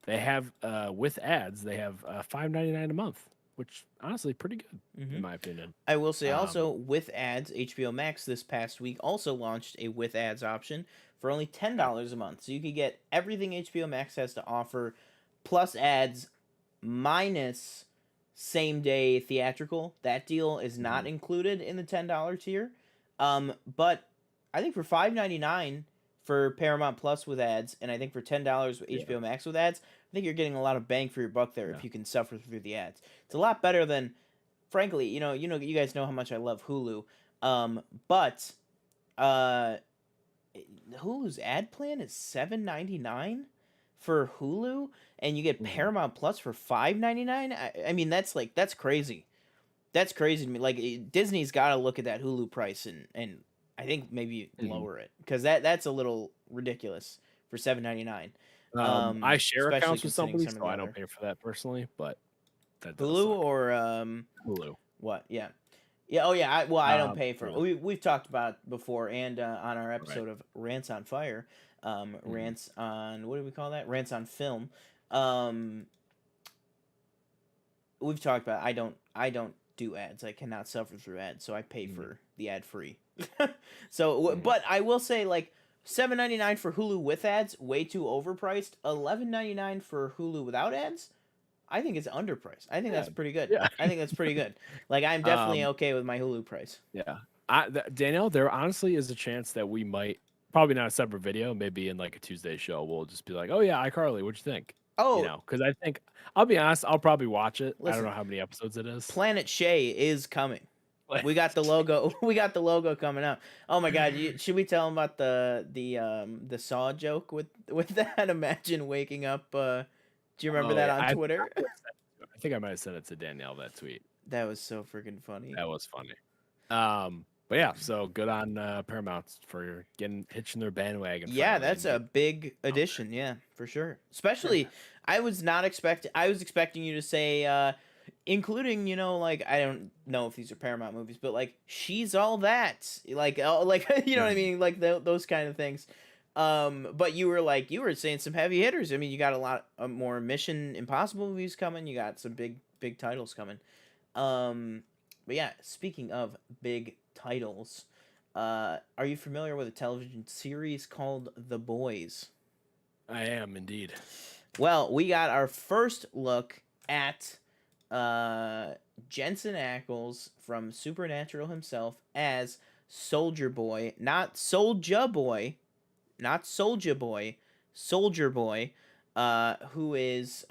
they have with ads, they have $5.99 a month, which honestly pretty good in my opinion. I will say also with ads, HBO Max this past week also launched a with ads option for only $10 a month. So you could get everything HBO Max has to offer plus ads minus same day theatrical. That deal is not included in the $10 tier. But I think for $5.99 for Paramount Plus with ads, and I think for $10 with HBO Max with ads, I think you're getting a lot of bang for your buck there if you can suffer through the ads. It's a lot better than, frankly, you guys know how much I love Hulu, but Hulu's ad plan is $7.99 for Hulu, and you get Paramount Plus for $5.99. I mean, that's crazy. That's crazy to me. Like, Disney's got to look at that Hulu price and I think maybe lower it, because that's a little ridiculous for $7.99. I share accounts with somebody, so I don't pay for that personally. But that Hulu or Hulu. What? Yeah. Oh yeah. I don't pay for it. We've talked about it before, and on our episode of Rants on Fire, rants on, what do we call that? Rants on Film. We've talked about I don't do ads. I cannot suffer through ads, so I pay for the ad free. So, but I will say, like, $7.99 for Hulu with ads, way too overpriced. $11.99 for Hulu without ads, I think it's underpriced. I think that's pretty good. Yeah. I think that's pretty good. Like, I'm definitely okay with my Hulu price. Yeah. Danielle, there honestly is a chance that we might, probably not a separate video, maybe in like a Tuesday show, we'll just be like, oh yeah, iCarly, what'd you think? Oh. Because I think, I'll be honest, I'll probably watch it. Listen, I don't know how many episodes it is. Planet Shay is coming. We got the logo. We got the logo coming out. Oh my God! Should we tell them about the Saw joke with that? Imagine waking up. Do you remember that on Twitter? I think I might have sent it to Danielle, that tweet. That was so freaking funny. That was funny. But yeah, so good on Paramount for hitching their bandwagon. Yeah, that's a big addition. Yeah, for sure. Especially, I was expecting you to say. Including, like, I don't know if these are Paramount movies, but like She's All That, like you know what I mean, like those kind of things. But you were saying some heavy hitters. I mean, you got a lot more Mission Impossible movies coming. You got some big titles coming. But yeah, speaking of big titles, are you familiar with a television series called The Boys? I am indeed. Well, we got our first look at Jensen Ackles from Supernatural himself as Soldier Boy, not Soulja Boy, Soldier Boy, who is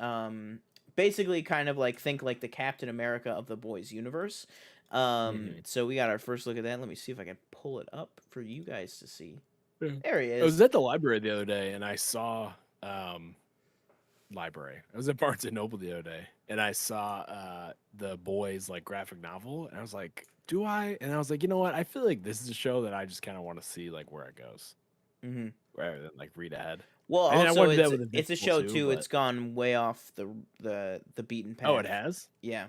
basically kind of like, think like the Captain America of the Boys universe. So we got our first look at that. Let me see if I can pull it up for you guys to see. There he I was is. at the library the other day, and I saw library. I was at Barnes and Noble the other day, and I saw the boys like graphic novel, and I was like, "Do I?" And I was like, "You know what? I feel like this is a show that I just kind of want to see like where it goes, rather than like read ahead." Well, I mean, I also wanted that with it's a Invincible show too, too. but It's gone way off the beaten oh, it path. has. Yeah.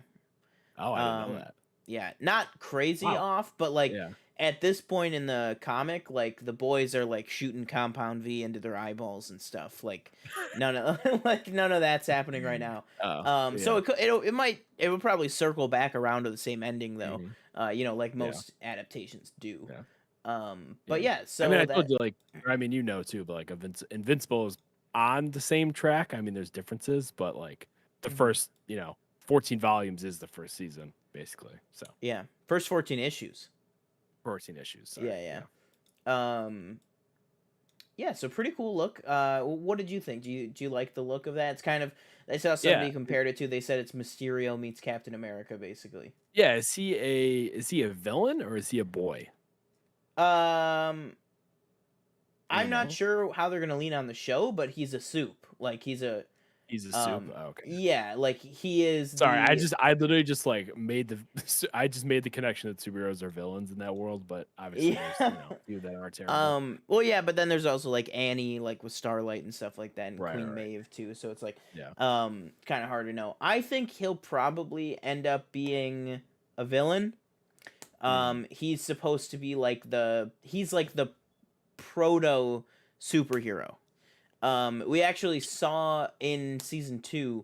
Oh, I didn't know that. Yeah, not crazy Wow. off, but like Yeah. at this point in the comic, like the boys are like shooting Compound V into their eyeballs and stuff. Like none of none of that's happening right now. Oh, So yeah. it would probably circle back around to the same ending though. Like Yeah. most adaptations do. Yeah. But yeah, I mean, so I told that you like, I mean, you know too, but like Invincible is on the same track. I mean, there's differences, but like the first, 14 volumes is the first season, basically. So yeah, first 14 issues. 14 issues. Sorry. Yeah. Yeah, so pretty cool look. What did you think? Do you like the look of that? It's kind of I saw somebody Yeah. compared it to. They said it's Mysterio meets Captain America, basically. Yeah. Is he a villain or is he a boy? Um, Do you I'm not know? sure how they're gonna lean on the show, but he's a soup. Like he's a He's a soup. Oh, okay. yeah, like he is Sorry, the I literally just like I just made the connection that superheroes are villains in that world, but obviously there's yeah. few that are terrible. Well, yeah, but then there's also like Annie, like with Starlight and stuff like that, and Right, Queen right. Maeve too. So it's like, Yeah. kind of hard to know. I think he'll probably end up being a villain. He's supposed to be like he's like the proto superhero. We actually saw in season 2,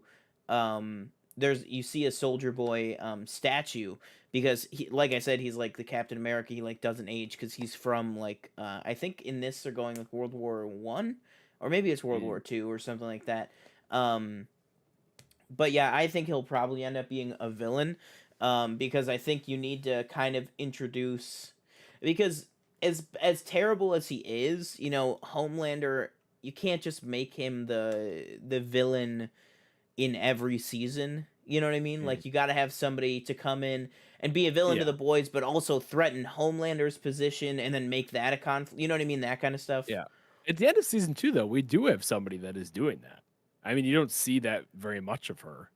you see a Soldier Boy statue because he, like I said, he's like the Captain America. He like doesn't age because he's from like I think in this they're going like World War One, or maybe it's World War Two or something like that. But yeah, I think he'll probably end up being a villain, because I think you need to kind of introduce, because as terrible as he is, Homelander, you can't just make him the villain in every season. You know what I mean? Like you got to have somebody to come in and be a villain to the boys, but also threaten Homelander's position and then make that a conflict. You know what I mean? That kind of stuff. Yeah. At the end of season 2, though, we do have somebody that is doing that. I mean, you don't see that very much of her.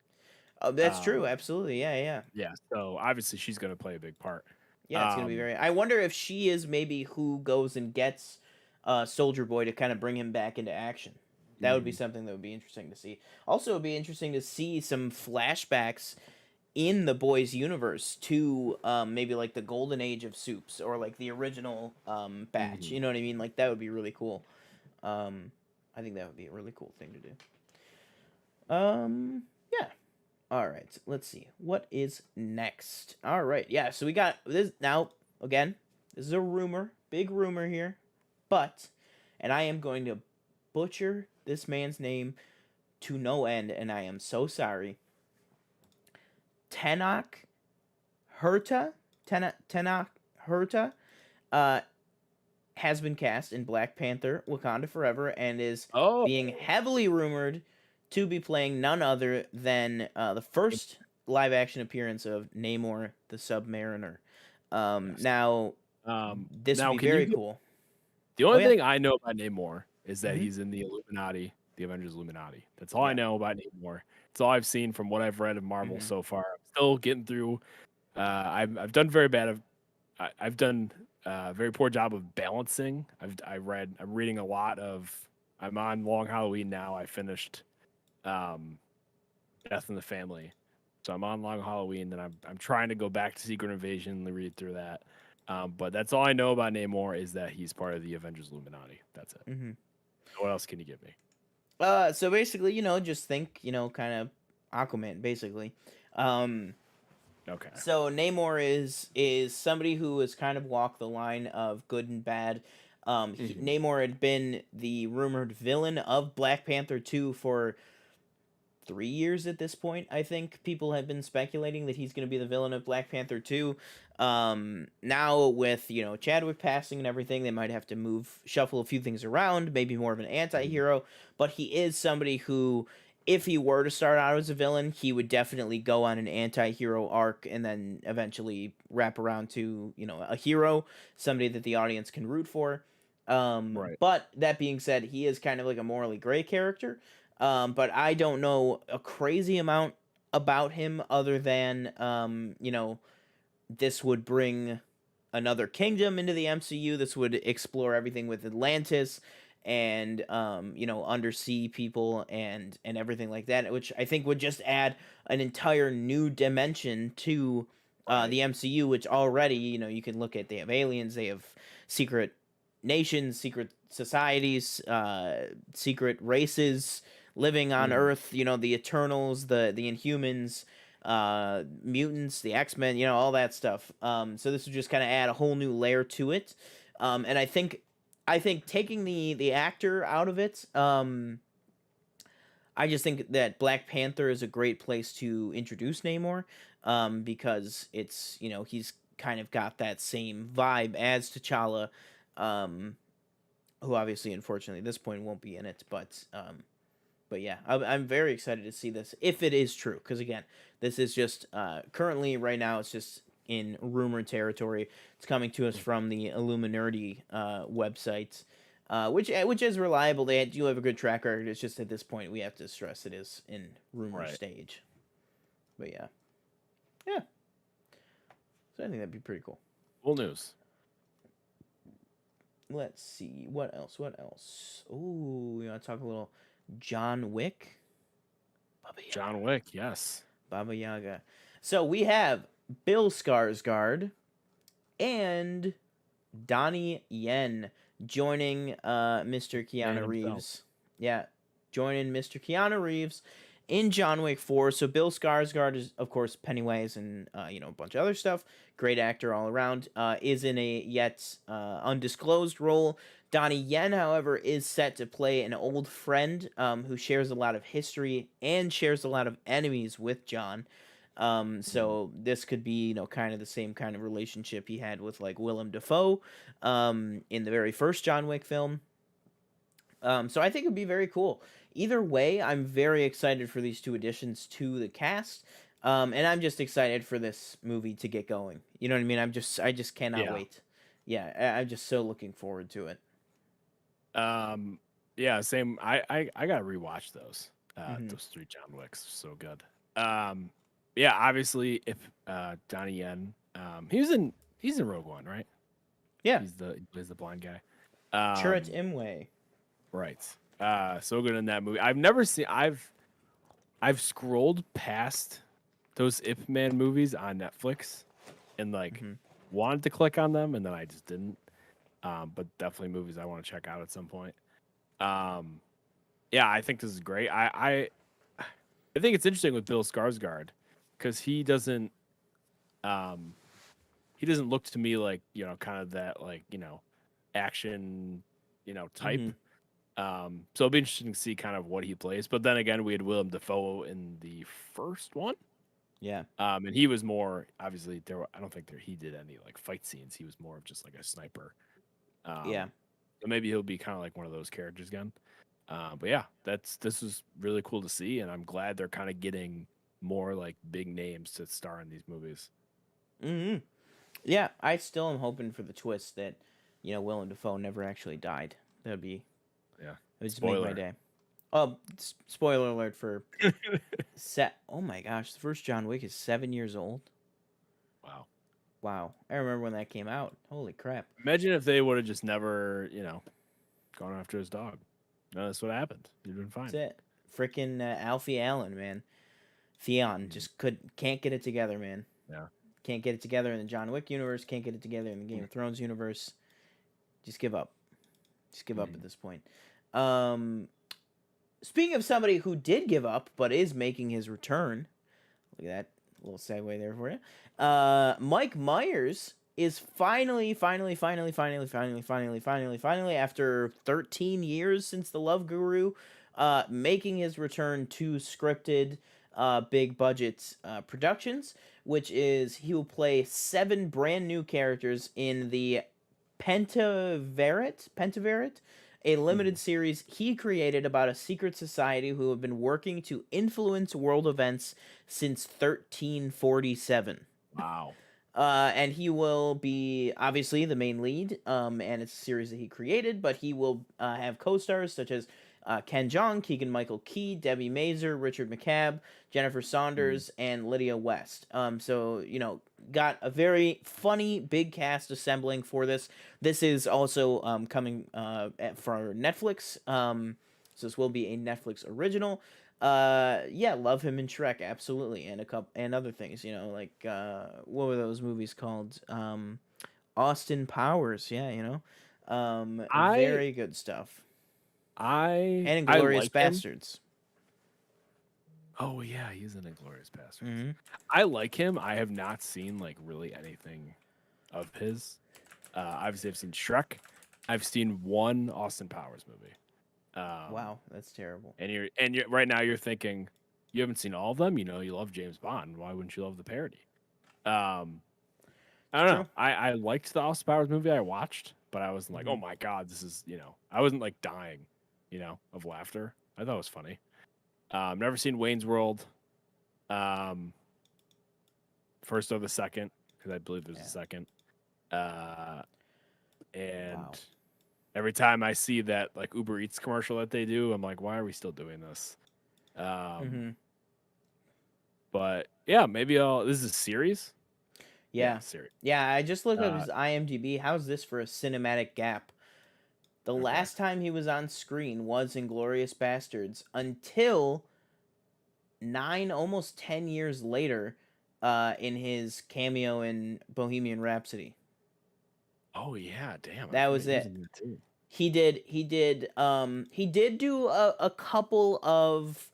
Oh, that's true. Absolutely. Yeah. Yeah. So obviously she's going to play a big part. Yeah, it's gonna be very. I wonder if she is maybe who goes and gets Soldier Boy to kind of bring him back into action. That would be something that would be interesting to see. Also, it would be interesting to see some flashbacks in the boys' universe to maybe like the golden age of soups or like the original batch. You know what I mean? Like that would be really cool. I think that would be a really cool thing to do. Yeah. All right. Let's see. What is next? All right. Yeah. So we got this now. Again, this is a rumor, big rumor here, and I am going to butcher this man's name to no end, and I am so sorry. Tenok Herta has been cast in Black Panther: Wakanda Forever and is being heavily rumored to be playing none other than the first live action appearance of Namor the Submariner. Now, this would be very cool. The only thing I know about Namor is that he's in the Illuminati, the Avengers Illuminati. That's all I know about Namor. It's all I've seen from what I've read of Marvel so far. I'm still getting through. I've done very bad. I've done a very poor job of balancing. I'm reading a lot of. I'm on Long Halloween now. I finished Death in the Family, so I'm on Long Halloween. Then I'm trying to go back to Secret Invasion and read through that. But that's all I know about Namor is that he's part of the Avengers Illuminati. That's it. What else can you give me? So basically, just think, kind of Aquaman, basically. Okay. So Namor is somebody who has kind of walked the line of good and bad. Namor had been the rumored villain of Black Panther 2 for 3 years at this point. I think people have been speculating that he's going to be the villain of Black Panther 2. Now with, Chadwick passing and everything, they might have to shuffle a few things around, maybe more of an anti-hero, but he is somebody who, if he were to start out as a villain, he would definitely go on an anti-hero arc and then eventually wrap around to, a hero, somebody that the audience can root for. Right. But that being said, he is kind of like a morally gray character. But I don't know a crazy amount about him other than this would bring another kingdom into the MCU. This would explore everything with Atlantis and undersea people and everything like that, which I think would just add an entire new dimension to the MCU, which already, you can look at, they have aliens, they have secret nations, secret societies, secret races living on Earth, the Eternals, the Inhumans, mutants, the X-Men, all that stuff. So this would just kind of add a whole new layer to it. And I think taking the actor out of it, I just think that Black Panther is a great place to introduce Namor, because it's, he's kind of got that same vibe as T'Challa, who obviously, unfortunately, at this point won't be in it, but yeah, I'm very excited to see this, if it is true, because again, this is just currently right now it's just in rumor territory. It's coming to us from the Illuminati website, which is reliable. They do have a good track record. It's just at this point we have to stress it is in rumor stage. But yeah. So I think that'd be pretty cool. Cool news. Let's see what else. Ooh, we want to talk a little John Wick. John Wick, yes. Baba Yaga. So we have Bill Skarsgård and Donnie Yen joining Mr. Keanu Reeves. Yeah, joining Mr. Keanu Reeves in John Wick 4. So Bill Skarsgård is, of course, Pennywise and a bunch of other stuff. Great actor all around. Is in a yet undisclosed role. Donnie Yen, however, is set to play an old friend who shares a lot of history and shares a lot of enemies with John. So this could be, kind of the same kind of relationship he had with like Willem Dafoe in the very first John Wick film. So I think it'd be very cool. Either way, I'm very excited for these two additions to the cast. And I'm just excited for this movie to get going. You know what I mean? I just cannot wait. Yeah, I'm just so looking forward to it. Yeah, same. I gotta rewatch those. Those 3 John Wicks, so good. Yeah, obviously, if Donnie Yen, he's in Rogue One, right? Yeah, he plays the blind guy. Chirrut Imwe. Right. So good in that movie. I've never seen. I've scrolled past those Ip Man movies on Netflix, and wanted to click on them, and then I just didn't. But definitely movies I want to check out at some point. Yeah, I think this is great. I think it's interesting with Bill Skarsgård because he doesn't look to me like, kind of that action, type. So it'll be interesting to see kind of what he plays. But then again, we had Willem Dafoe in the first one. Yeah. And he was more, obviously, I don't think he did any fight scenes. He was more of just a sniper. Yeah. So maybe he'll be kind of like one of those characters again. But yeah, this is really cool to see, and I'm glad they're kind of getting more big names to star in these movies. Yeah, I still am hoping for the twist that Willem Dafoe never actually died. That'd be it would just make my day. Oh, spoiler alert for oh my gosh, the first John Wick is 7 years old. Wow. I remember when that came out. Holy crap. Imagine if they would have just never, gone after his dog. No, that's what happened. You'd been fine. That's it. Freaking Alfie Allen, man. Theon just can't get it together, man. Yeah. Can't get it together in the John Wick universe. Can't get it together in the Game of Thrones universe. Just give up. Just give up at this point. Speaking of somebody who did give up but is making his return, look at that little segue there for you. Mike Myers is finally, after 13 years since The Love Guru, making his return to scripted, big budget productions, which is he will play 7 brand new characters in the Pentaverate, a limited series he created about a secret society who have been working to influence world events since 1347. Wow. And he will be obviously the main lead. And it's a series that he created, but he will have co-stars such as Ken Jeong, Keegan-Michael Key, Debbie Mazur, Richard McCabe, Jennifer Saunders, and Lydia West. So got a very funny big cast assembling for this. This is also coming for Netflix. So this will be a Netflix original. Yeah, love him in Shrek, absolutely, and a couple and other things, like what were those movies called? Austin Powers, yeah, I very good stuff. I And I Inglorious like him. Bastards. Oh yeah, he's in Inglorious Bastards. Mm-hmm. I like him. I have not seen like really anything of his. Obviously, I've seen Shrek. I've seen one Austin Powers movie. Wow, that's terrible. And you're right now you're thinking you haven't seen all of them. You love James Bond. Why wouldn't you love the parody? I don't know. True. I liked the Austin Powers movie I watched, but I wasn't like, oh my god, this is I wasn't like dying, of laughter. I thought it was funny. Never seen Wayne's World. First or the second, because I believe there's a second. And Wow. every time I see that like Uber Eats commercial that they do, I'm like, why are we still doing this? But yeah, maybe this is a series. Yeah. Series. Yeah, I just looked up his IMDb. How's this for a cinematic gap? The last time he was on screen was Inglorious Bastards until almost 10 years later, in his cameo in Bohemian Rhapsody. Oh yeah, damn. That was it. He did do a couple of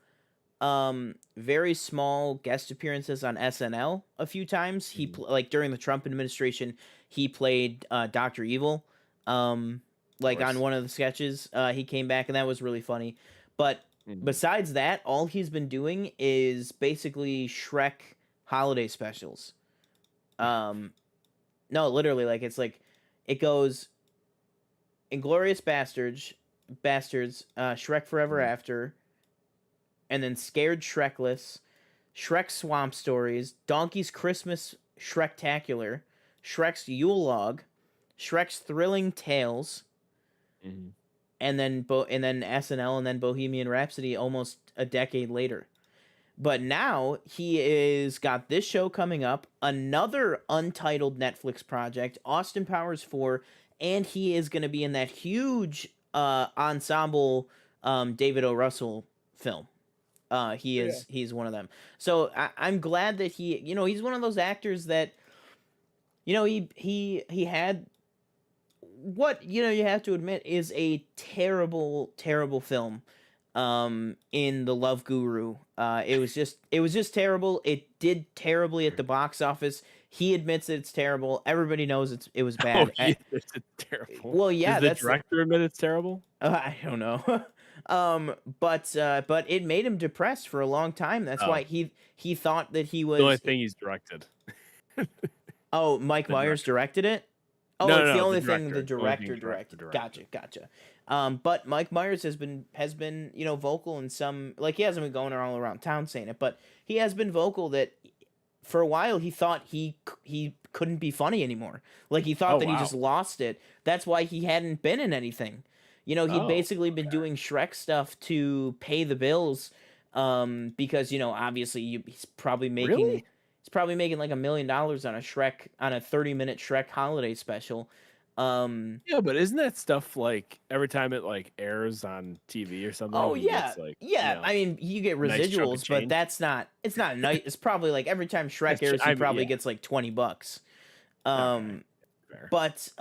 very small guest appearances on SNL a few times. He like during the Trump administration, he played Dr. Evil. Like on one of the sketches, he came back and that was really funny. But besides that, all he's been doing is basically Shrek holiday specials. No, literally, like it's like it goes Inglorious Bastards, Shrek Forever After, and then Scared Shrekless, Shrek Swamp Stories, Donkey's Christmas Shrektacular, Shrek's Yule Log, Shrek's Thrilling Tales, and then SNL, and then Bohemian Rhapsody almost a decade later. But now he is got this show coming up, another untitled Netflix project, Austin Powers 4, and he is going to be in that huge ensemble David O. Russell film. He's one of them. So I'm glad that he's one of those actors that he had what you have to admit is a terrible film in The Love Guru. It was just terrible. It did terribly at the box office. He admits that it's terrible. Everybody knows it was bad. Oh, it's terrible. Well, yeah, does the director admit it's terrible? I don't know. But it made him depressed for a long time. That's why he thought that he was the only thing he's directed. Oh, Mike Myers directed it? Oh, no, it's the only the thing the director directed. Gotcha. But Mike Myers has been vocal in some, like, he hasn't been going all around town saying it, but he has been vocal that for a while he thought he couldn't be funny anymore. Like he thought he just lost it. That's why he hadn't been in anything. He'd basically been doing Shrek stuff to pay the bills, because obviously he's probably making. Really? He's probably making like $1 million on a 30-minute Shrek holiday special. Yeah, but isn't that stuff like every time it like airs on TV or something? Oh yeah, I mean, you get residuals, nice, but it's not nice. It's probably like every time Shrek airs, he probably gets like $20. But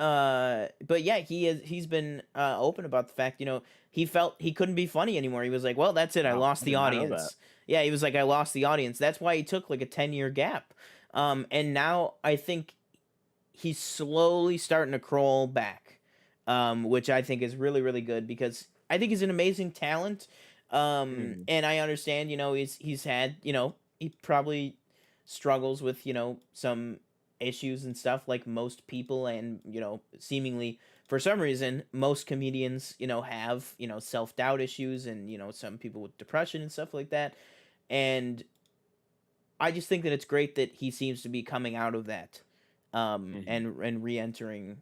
yeah, he's been open about the fact he felt he couldn't be funny anymore. He was like, well, that's it. I lost the audience. Yeah, he was like, I lost the audience. That's why he took like a 10-year gap. And now I think he's slowly starting to crawl back, which I think is really, really good because I think he's an amazing talent. And I understand, he's had, he probably struggles with, some issues and stuff like most people, and seemingly for some reason most comedians have self-doubt issues, and some people with depression and stuff like that. And I just think that it's great that he seems to be coming out of that, and re-entering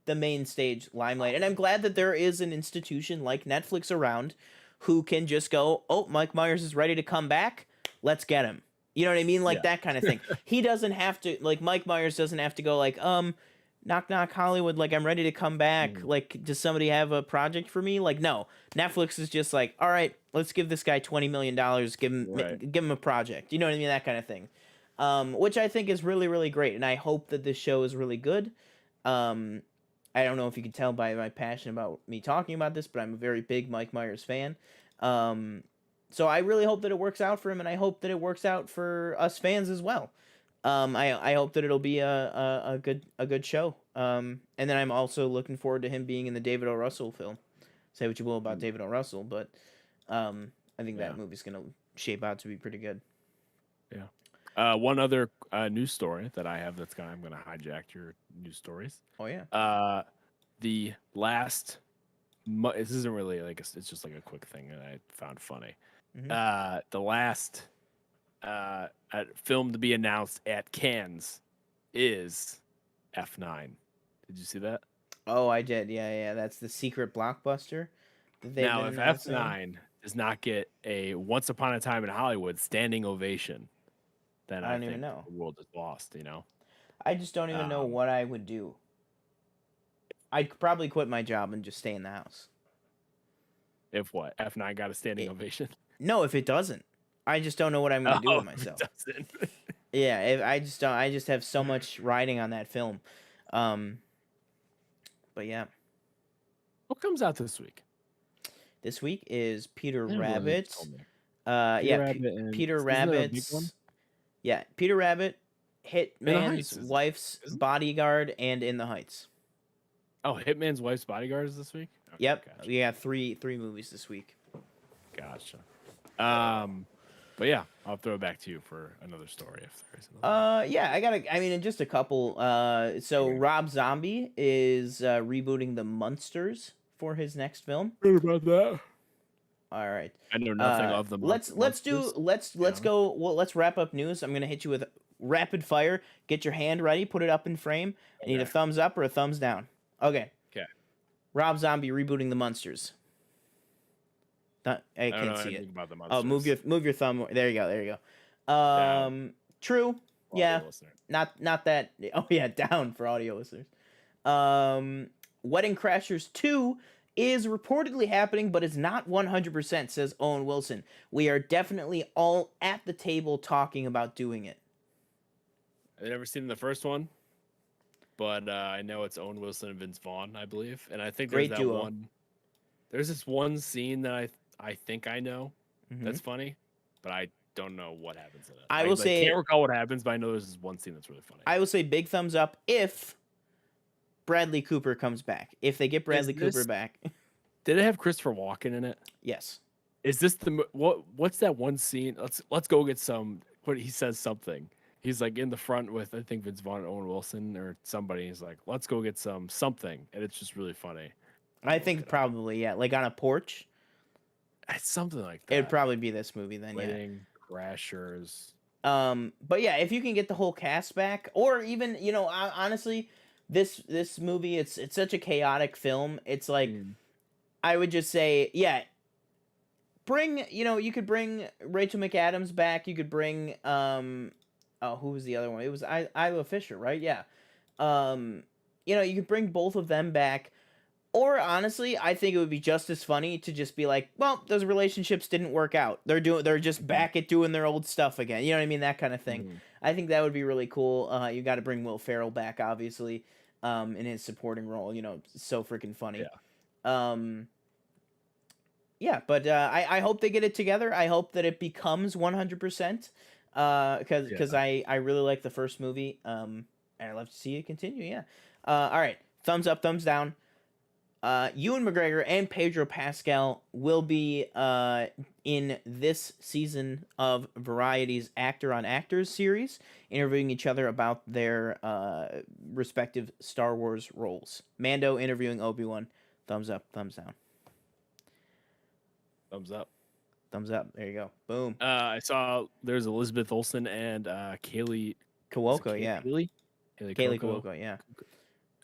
the main stage limelight. And I'm glad that there is an institution like Netflix around who can just go, oh, Mike Myers is ready to come back. Let's get him. You know what I mean? Like that kind of thing. He doesn't have to, like, Mike Myers doesn't have to go like, knock knock Hollywood, like, I'm ready to come back. Like, does somebody have a project for me? Like, no. Netflix is just like, all right, let's give this guy $20 million, give him a project. You know what I mean? That kind of thing. Which I think is really, really great. And I hope that this show is really good. I don't know if you can tell by my passion about me talking about this, but I'm a very big Mike Myers fan. So I really hope that it works out for him, and I hope that it works out for us fans as well. I hope that it'll be a good show. And then I'm also looking forward to him being in the David O. Russell film. Say what you will about David O. Russell, but I think that movie's gonna shape out to be pretty good. Yeah. One other news story that I have I'm gonna hijack your news stories. Oh yeah. The last. This isn't really like it's just like a quick thing that I found funny. The last film to be announced at Cannes is F9. Did you see that? Oh, I did. Yeah. That's the secret blockbuster. Now, if F9 does not get a Once Upon a Time in Hollywood standing ovation, then I don't even know. The world is lost. You know. I just don't even know what I would do. I'd probably quit my job and just stay in the house. If what? F9 got a standing ovation? No, if it doesn't. I just don't know what I'm going to do with myself. If it doesn't. Yeah, I just don't. I just have so much riding on that film. But yeah. What comes out this week? This week is Peter Rabbit. Peter Rabbit's. Yeah, Peter Rabbit, Hitman's Wife's Bodyguard, and In the Heights. Oh, Hitman's Wife's Bodyguard is this week? Okay, yep. Gotcha. We got three movies this week. Gotcha. But yeah, I'll throw it back to you for another story if there is another. Yeah, I mean, just a couple. So Rob Zombie is rebooting the Munsters for his next film. Heard about that. All right. I know nothing of the Let's go. Well, let's wrap up news. I'm gonna hit you with rapid fire. Get your hand ready. Put it up in frame. I need a thumbs up or a thumbs down. Okay. Rob Zombie rebooting the Munsters. I can't see it. Oh, move your thumb. There you go. True. Yeah. Not that. Oh yeah, down for audio listeners. Wedding Crashers 2 is reportedly happening, but it's not 100%, says Owen Wilson. We are definitely all at the table talking about doing it. I've never seen the first one, but I know it's Owen Wilson and Vince Vaughn, I believe. And I think there's there's this one scene that I think I know that's funny, but I don't know what happens in it. I can't recall what happens, but I know there's this one scene that's really funny. I will say big thumbs up if Bradley Cooper comes back. If they get Bradley Cooper back. Did it have Christopher Walken in it? Yes. Is this what's that one scene? Let's go get some. What he says something. He's like in the front with I think Vince Vaughn and Owen Wilson or somebody. He's like, let's go get something, and it's just really funny. I think probably like on a porch. It's something like that. It'd probably be this movie then. Wedding Crashers. But yeah, if you can get the whole cast back, or even honestly, this movie it's such a chaotic film. It's like I would just say bring you could bring Rachel McAdams back. You could bring who was the other one? It was Isla Fisher, right? Yeah. You could bring both of them back. Or honestly, I think it would be just as funny to just be like, well, those relationships didn't work out. They're just back at doing their old stuff again. You know what I mean? That kind of thing. I think that would be really cool. You got to bring Will Ferrell back, obviously, in his supporting role. So freaking funny. But I hope they get it together. I hope that it becomes 100%. Because I really like the first movie. And I'd love to see it continue. Yeah. All right. Thumbs up, thumbs down. Ewan McGregor and Pedro Pascal will be in this season of Variety's Actor on Actors series, interviewing each other about their respective Star Wars roles. Mando interviewing Obi-Wan. Thumbs up, thumbs down. Thumbs up. Thumbs up. There you go. Boom. I saw there's Elizabeth Olsen and Kaylee Cuoco, yeah. Kaylee? Kaylee Cuoco, yeah.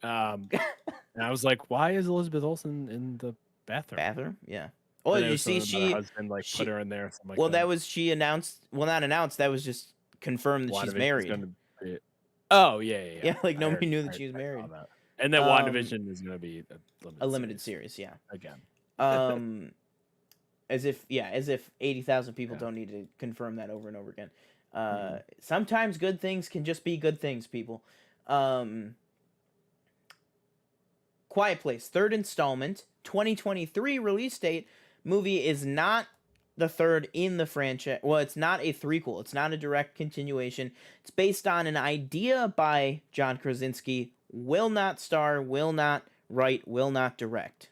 And I was like, why is Elizabeth Olsen in the bathroom? Bathroom, yeah. Oh, did you see her husband put her in there? Something like well, that was she announced. Well, not announced. That was just confirmed that she's married. Oh yeah. Yeah, like nobody knew that she was married. And then WandaVision is gonna be a limited series, yeah. Again. As if 80,000 people don't need to confirm that over and over again. Sometimes good things can just be good things, people. Quiet Place, third installment, 2023 release date. Movie is not the third in the franchise. Well, it's not a threequel. It's not a direct continuation. It's based on an idea by John Krasinski. Will not star, will not write, will not direct.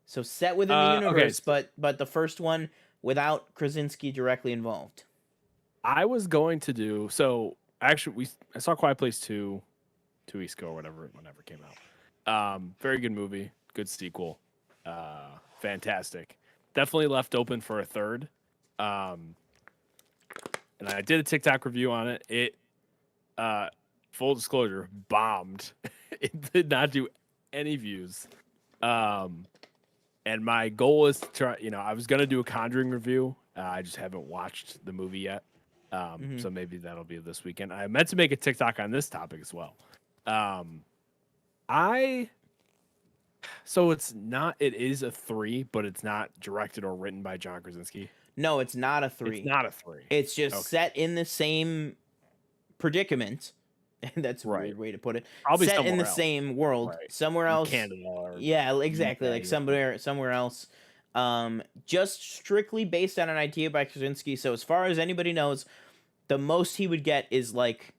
So set within the universe, okay. but the first one without Krasinski directly involved. I was going to do so. Actually, I saw Quiet Place 2 weeks ago or whenever it came out. Very good movie, good sequel, fantastic. Definitely left open for a third. And I did a TikTok review on it. It, full disclosure, bombed. It did not do any views. And my goal is to try, I was going to do a Conjuring review. I just haven't watched the movie yet. So maybe that'll be this weekend. I meant to make a TikTok on this topic as well. So it is a 3, but it's not directed or written by John Krasinski. No, it's not a 3. It's not a 3. It's just set in the same predicament. That's a weird way to put it. Probably set in the else. same world, somewhere else. Canada. Or yeah, exactly. UK, like somewhere else. Just strictly based on an idea by Krasinski. So as far as anybody knows, the most he would get is like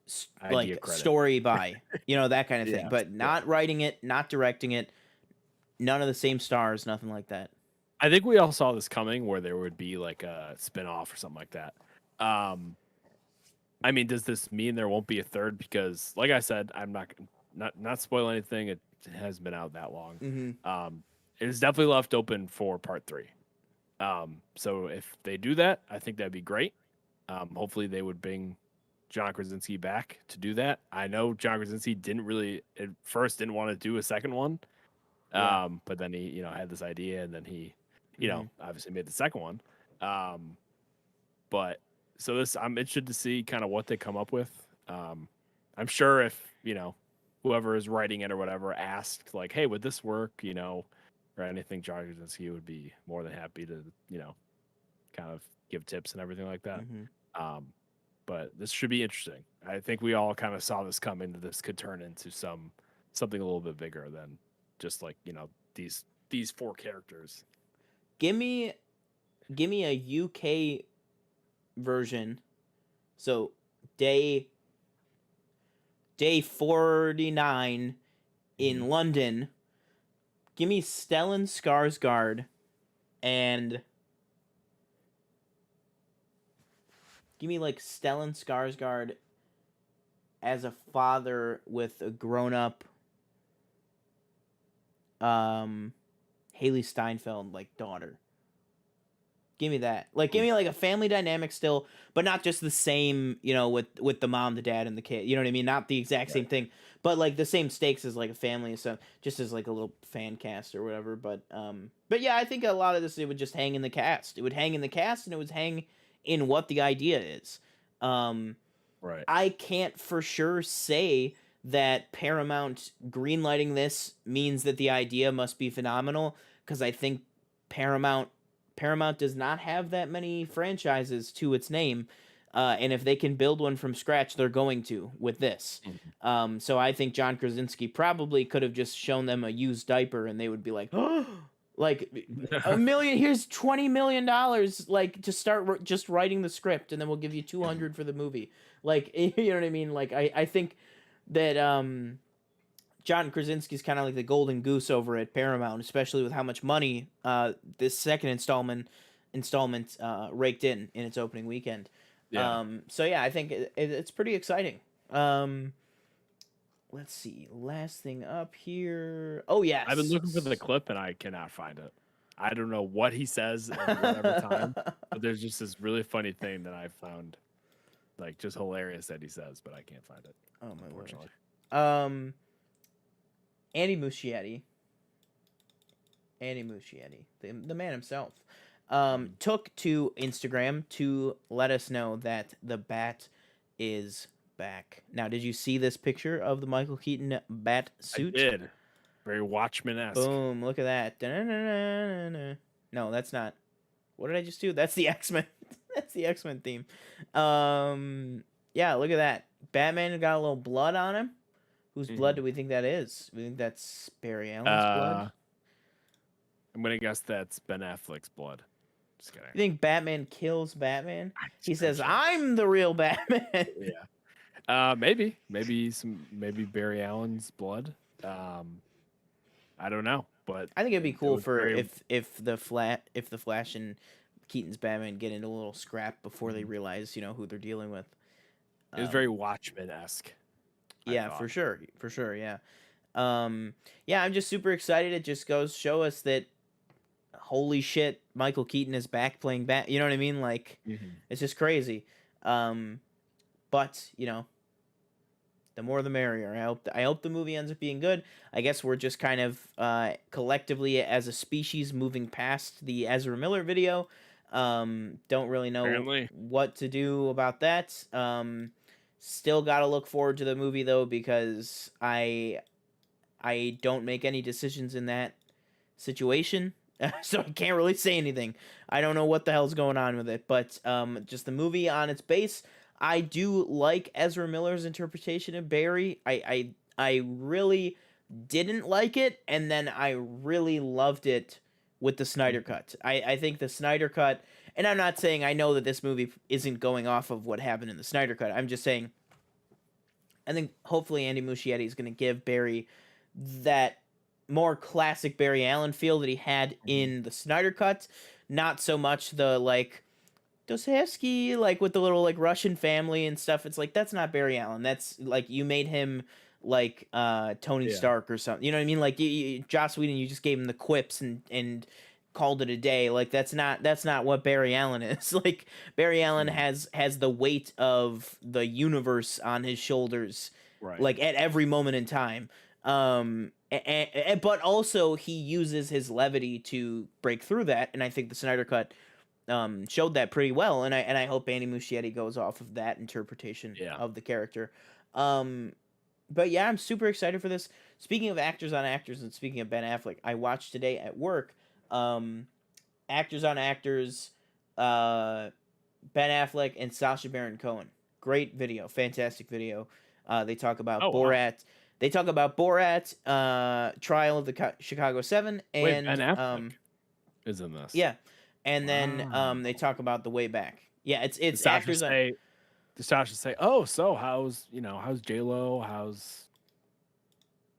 story by, that kind of thing. But not writing it, not directing it, none of the same stars, nothing like that. I think we all saw this coming, where there would be like a spinoff or something like that. I mean, does this mean there won't be a third? Because, like I said, I'm not spoil anything. It hasn't been out that long. It is definitely left open for part 3. So if they do that, I think that'd be great. Hopefully they would bring John Krasinski back to do that. I know John Krasinski didn't want to do a second one. But then he, had this idea, and then he, obviously made the second one. But so I'm interested to see kind of what they come up with. I'm sure if, whoever is writing it or whatever asked, like, hey, would this work, or anything, John Krasinski would be more than happy to, kind of give tips and everything like that. But this should be interesting. I think we all kind of saw this coming, that this could turn into something a little bit bigger than just like, these 4 characters. Give me a UK version. So day 49 in London. Give me Stellan Skarsgård and give me like Stellan Skarsgård as a father with a grown-up Haley Steinfeld like daughter. Give me that. Like, give me like a family dynamic still, but not just the same, with the mom, the dad, and the kid. You know what I mean? Not the exact same thing, but like the same stakes as like a family, so just as like a little fan cast or whatever. But yeah, I think a lot of this, it would just hang in the cast. It would hang in the cast, and it would hang in what the idea is. Right. I can't for sure say that Paramount greenlighting this means that the idea must be phenomenal, because I think Paramount does not have that many franchises to its name, and if they can build one from scratch, they're going to with this. So I think John Krasinski probably could have just shown them a used diaper, and they would be like, oh, like $1 million. Here's $20 million, like to start just writing the script, and then we'll give you 200 for the movie. Like, you know what I mean? Like I think that John Krasinski's kind of like the golden goose over at Paramount, especially with how much money this second installment raked in its opening weekend. Yeah. So yeah, I think it's pretty exciting. Let's see, last thing up here. Oh yes, I've been looking for the clip and I cannot find it. I don't know what he says at whatever time, but there's just this really funny thing that I found. Like, just hilarious that he says, but I can't find it. Oh my unfortunately. Lord. Andy Muschietti, the man himself, took to Instagram to let us know that the Bat is back. Now, did you see this picture of the Michael Keaton Bat suit? I did. Very Watchmen-esque. Boom! Look at that. Da-na-na-na-na-na. No, that's not. What did I just do? That's the X-Men. That's the X-Men theme. Yeah, look at that. Batman got a little blood on him. Whose blood do we think that is? We think that's Barry Allen's blood. I'm gonna guess that's Ben Affleck's blood. Just kidding. You think Batman kills Batman? He says, "I'm the real Batman." Yeah. Maybe Barry Allen's blood. I don't know, but I think it'd be cool for if the Flash and Keaton's Batman get into a little scrap before they realize, who they're dealing with. It was very Watchmen-esque. Yeah, for sure. Yeah. Yeah, I'm just super excited. It just goes show us that, holy shit, Michael Keaton is back playing Bat. You know what I mean? Like, it's just crazy. But the more the merrier. I hope the movie ends up being good. I guess we're just kind of collectively as a species moving past the Ezra Miller video. Don't really know what to do about that. Still gotta look forward to the movie though, because I don't make any decisions in that situation, so I can't really say anything. I don't know what the hell's going on with it, but just the movie on its base, I do like Ezra Miller's interpretation of Barry. I really didn't like it, and then I really loved it with the Snyder Cut. I think the Snyder Cut, and I'm not saying I know that this movie isn't going off of what happened in the Snyder Cut. I'm just saying I think hopefully Andy Muschietti is going to give Barry that more classic Barry Allen feel that he had in the Snyder Cut. Not so much the, like, Dostoevsky, like, with the little, like, Russian family and stuff. It's like, that's not Barry Allen. That's, like, you made him, like, Tony Stark or something. You know what I mean? Like, Joss Whedon, you just gave him the quips and called it a day. Like, that's not what Barry Allen is. Like, Barry Allen has the weight of the universe on his shoulders, like, at every moment in time. But also he uses his levity to break through that, and I think the Snyder Cut showed that pretty well, and I hope Andy Muschietti goes off of that interpretation of the character. But yeah, I'm super excited for this. Speaking of actors on actors, and speaking of Ben Affleck, I watched today at work actors on actors, Ben Affleck and Sacha Baron Cohen. Great video, fantastic video. They talk about Borat. Wow. They talk about Borat, Trial of the Chicago 7, and wait, Ben Affleck is in this. Yeah, and then they talk about The Way Back. Yeah, it's actors. Does Sasha say, "Oh, so how's J-Lo? How's?"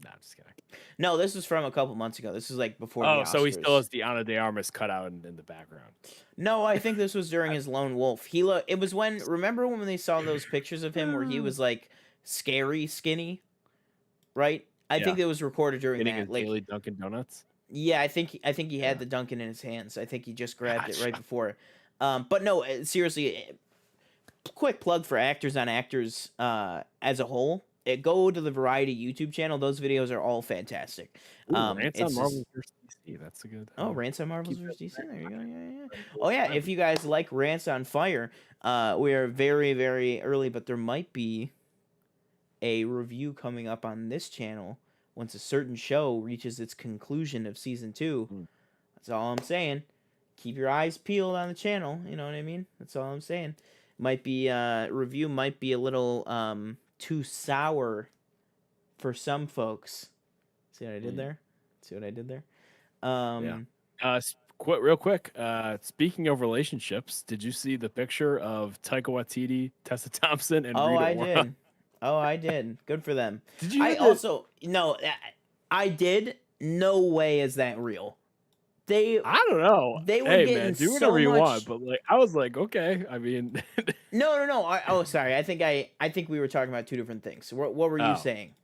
Nah, I'm just kidding. No, this is from a couple months ago. This is like before the Oscars. So he still has the Ana de Armas cut out in the background. No, I think this was during his Lone Wolf. It was remember when they saw those pictures of him where he was like scary skinny, right? I think it was recorded during that. Like daily Dunkin' Donuts. Yeah, I think he had the Dunkin' in his hands. I think he just grabbed it right before. But no, seriously, quick plug for actors on actors as a whole. Go to the Variety YouTube channel. Those videos are all fantastic. Rants on Marvel vs. DC. That's a good. Rants on Marvel vs. DC. There you go. Yeah. Oh yeah, if you guys like Rants on Fire, we are very, very early, but there might be a review coming up on this channel once a certain show reaches its conclusion of season 2. That's all I'm saying. Keep your eyes peeled on the channel. You know what I mean? That's all I'm saying. Review might be a little too sour for some folks. See what I did there? Real quick. Speaking of relationships, did you see the picture of Taika Waititi, Tessa Thompson, and Rita Ora? I did. Good for them. Did you? I did. No way is that real. I don't know. They were getting man, do whatever you want, but like I was like, okay. I mean, no. Sorry. I think we were talking about two different things. What were you saying?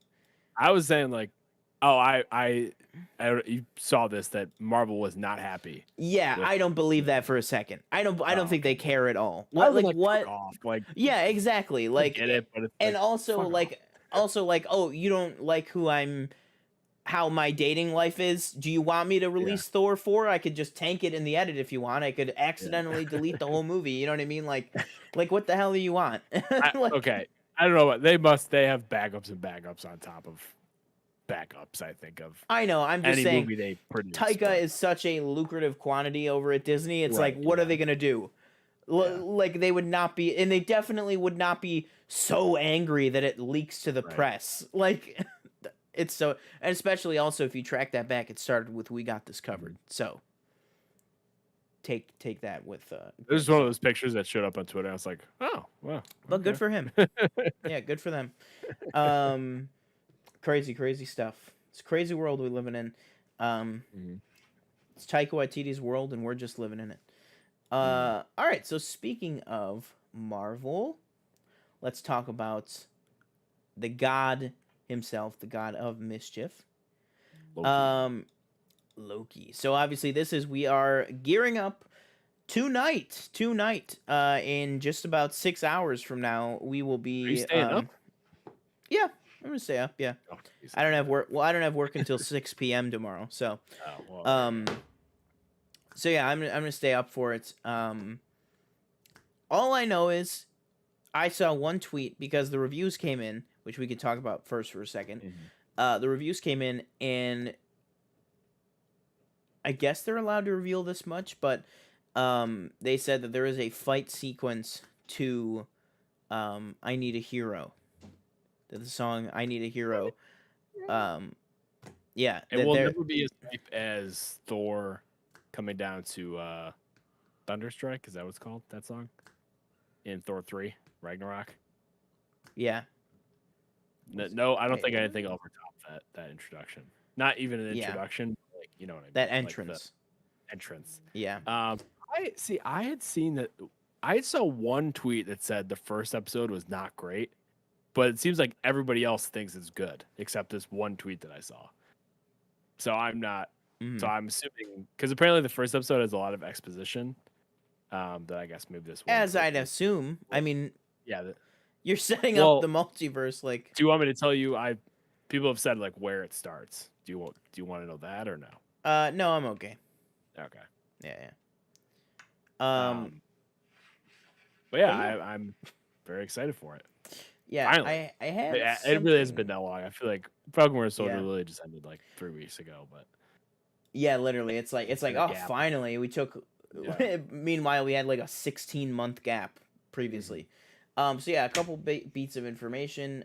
I was saying like Oh, you saw this that Marvel was not happy. Yeah, With, I don't believe that for a second. I don't think they care at all. Why What would like fuck what? off? Like, Yeah, exactly. I Like, get it, but it's and like, also fuck off. oh, you don't like how my dating life is. Do you want me to Yeah, release Thor 4? I could just tank it in the edit if you want. I could yeah. accidentally delete the whole movie. You know what I mean? Like what the hell do you want? Like, Okay, I don't know what they have backups and backups on top of backups. I think of I know. I'm just any saying, movie they produce, Taika is such a lucrative quantity over at Disney. It's like, right? what are they gonna do? Yeah, Like they would not be, and they definitely would not be so angry that it leaks to the right. press. Like it's so, and especially also if you track that back, it started with "We got this covered." So take that with. This is one of those pictures that showed up on Twitter. I was like, oh, wow. But good for him. Yeah, good for them. Crazy stuff. It's a crazy world we're living in. It's Taika Waititi's world, and we're just living in it. All right. So speaking of Marvel, let's talk about the god himself, the god of mischief, Loki. So obviously, we are gearing up tonight. In just about 6 hours from now, we will be. Are you staying up? Yeah, I'm gonna stay up. Yeah, Oh, I don't have work. Well, I don't have work until 6 p.m. tomorrow. So, so yeah, I'm gonna stay up for it. All I know is I saw one tweet because the reviews came in, which we could talk about first for a second. The reviews came in, and I guess they're allowed to reveal this much, but they said that there is a fight sequence to "I Need a Hero." The song "I Need a Hero." Yeah, it will never be as hype as Thor coming down to Thunderstrike. Is that what it's called? That song in Thor 3 Ragnarok. Yeah. No, I don't think anything overtopped that introduction. Not even an introduction. Like, you know what I mean? That entrance. Like the entrance. Yeah. I had seen that. I saw one tweet that said the first episode was not great, but it seems like everybody else thinks it's good except this one tweet that I saw. So I'm not. So I'm assuming because apparently the first episode has a lot of exposition. That I guess maybe this one. As I'd assume. I mean, yeah. You're setting up the multiverse. Like, do you want me to tell you? People have said like where it starts. Do you want to know that or no? No, I'm okay. Okay. Yeah. But yeah, I'm very excited for it. Yeah, finally. I had. It really hasn't been that long. I feel like Falcon Winter Soldier really just ended like 3 weeks ago, but. Yeah, literally, it's like gap. Finally we took. Yeah. Meanwhile, we had like a 16-month gap previously. So yeah, a couple beats of information.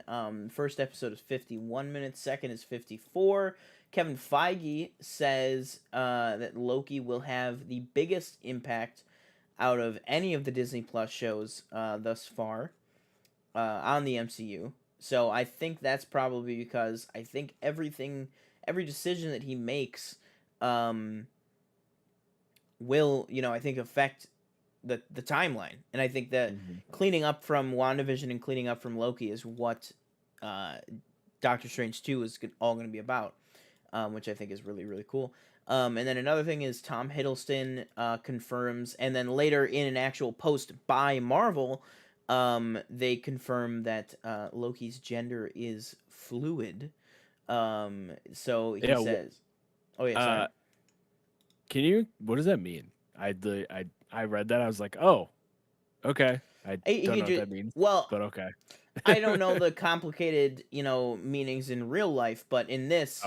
First episode is 51 minutes. Second is 54. Kevin Feige says that Loki will have the biggest impact out of any of the Disney Plus shows thus far on the MCU. So I think that's probably because I think every decision that he makes will, I think affect the timeline. And I think that cleaning up from WandaVision and cleaning up from Loki is what Doctor Strange 2 is all going to be about, which I think is really, really cool. And then another thing is Tom Hiddleston confirms, and then later in an actual post by Marvel, they confirm that Loki's gender is fluid. So he says, "Oh yeah, sorry." What does that mean? I read that. I was like, oh, okay. I don't know what that means. Well, but okay. I don't know the complicated, meanings in real life, but in this,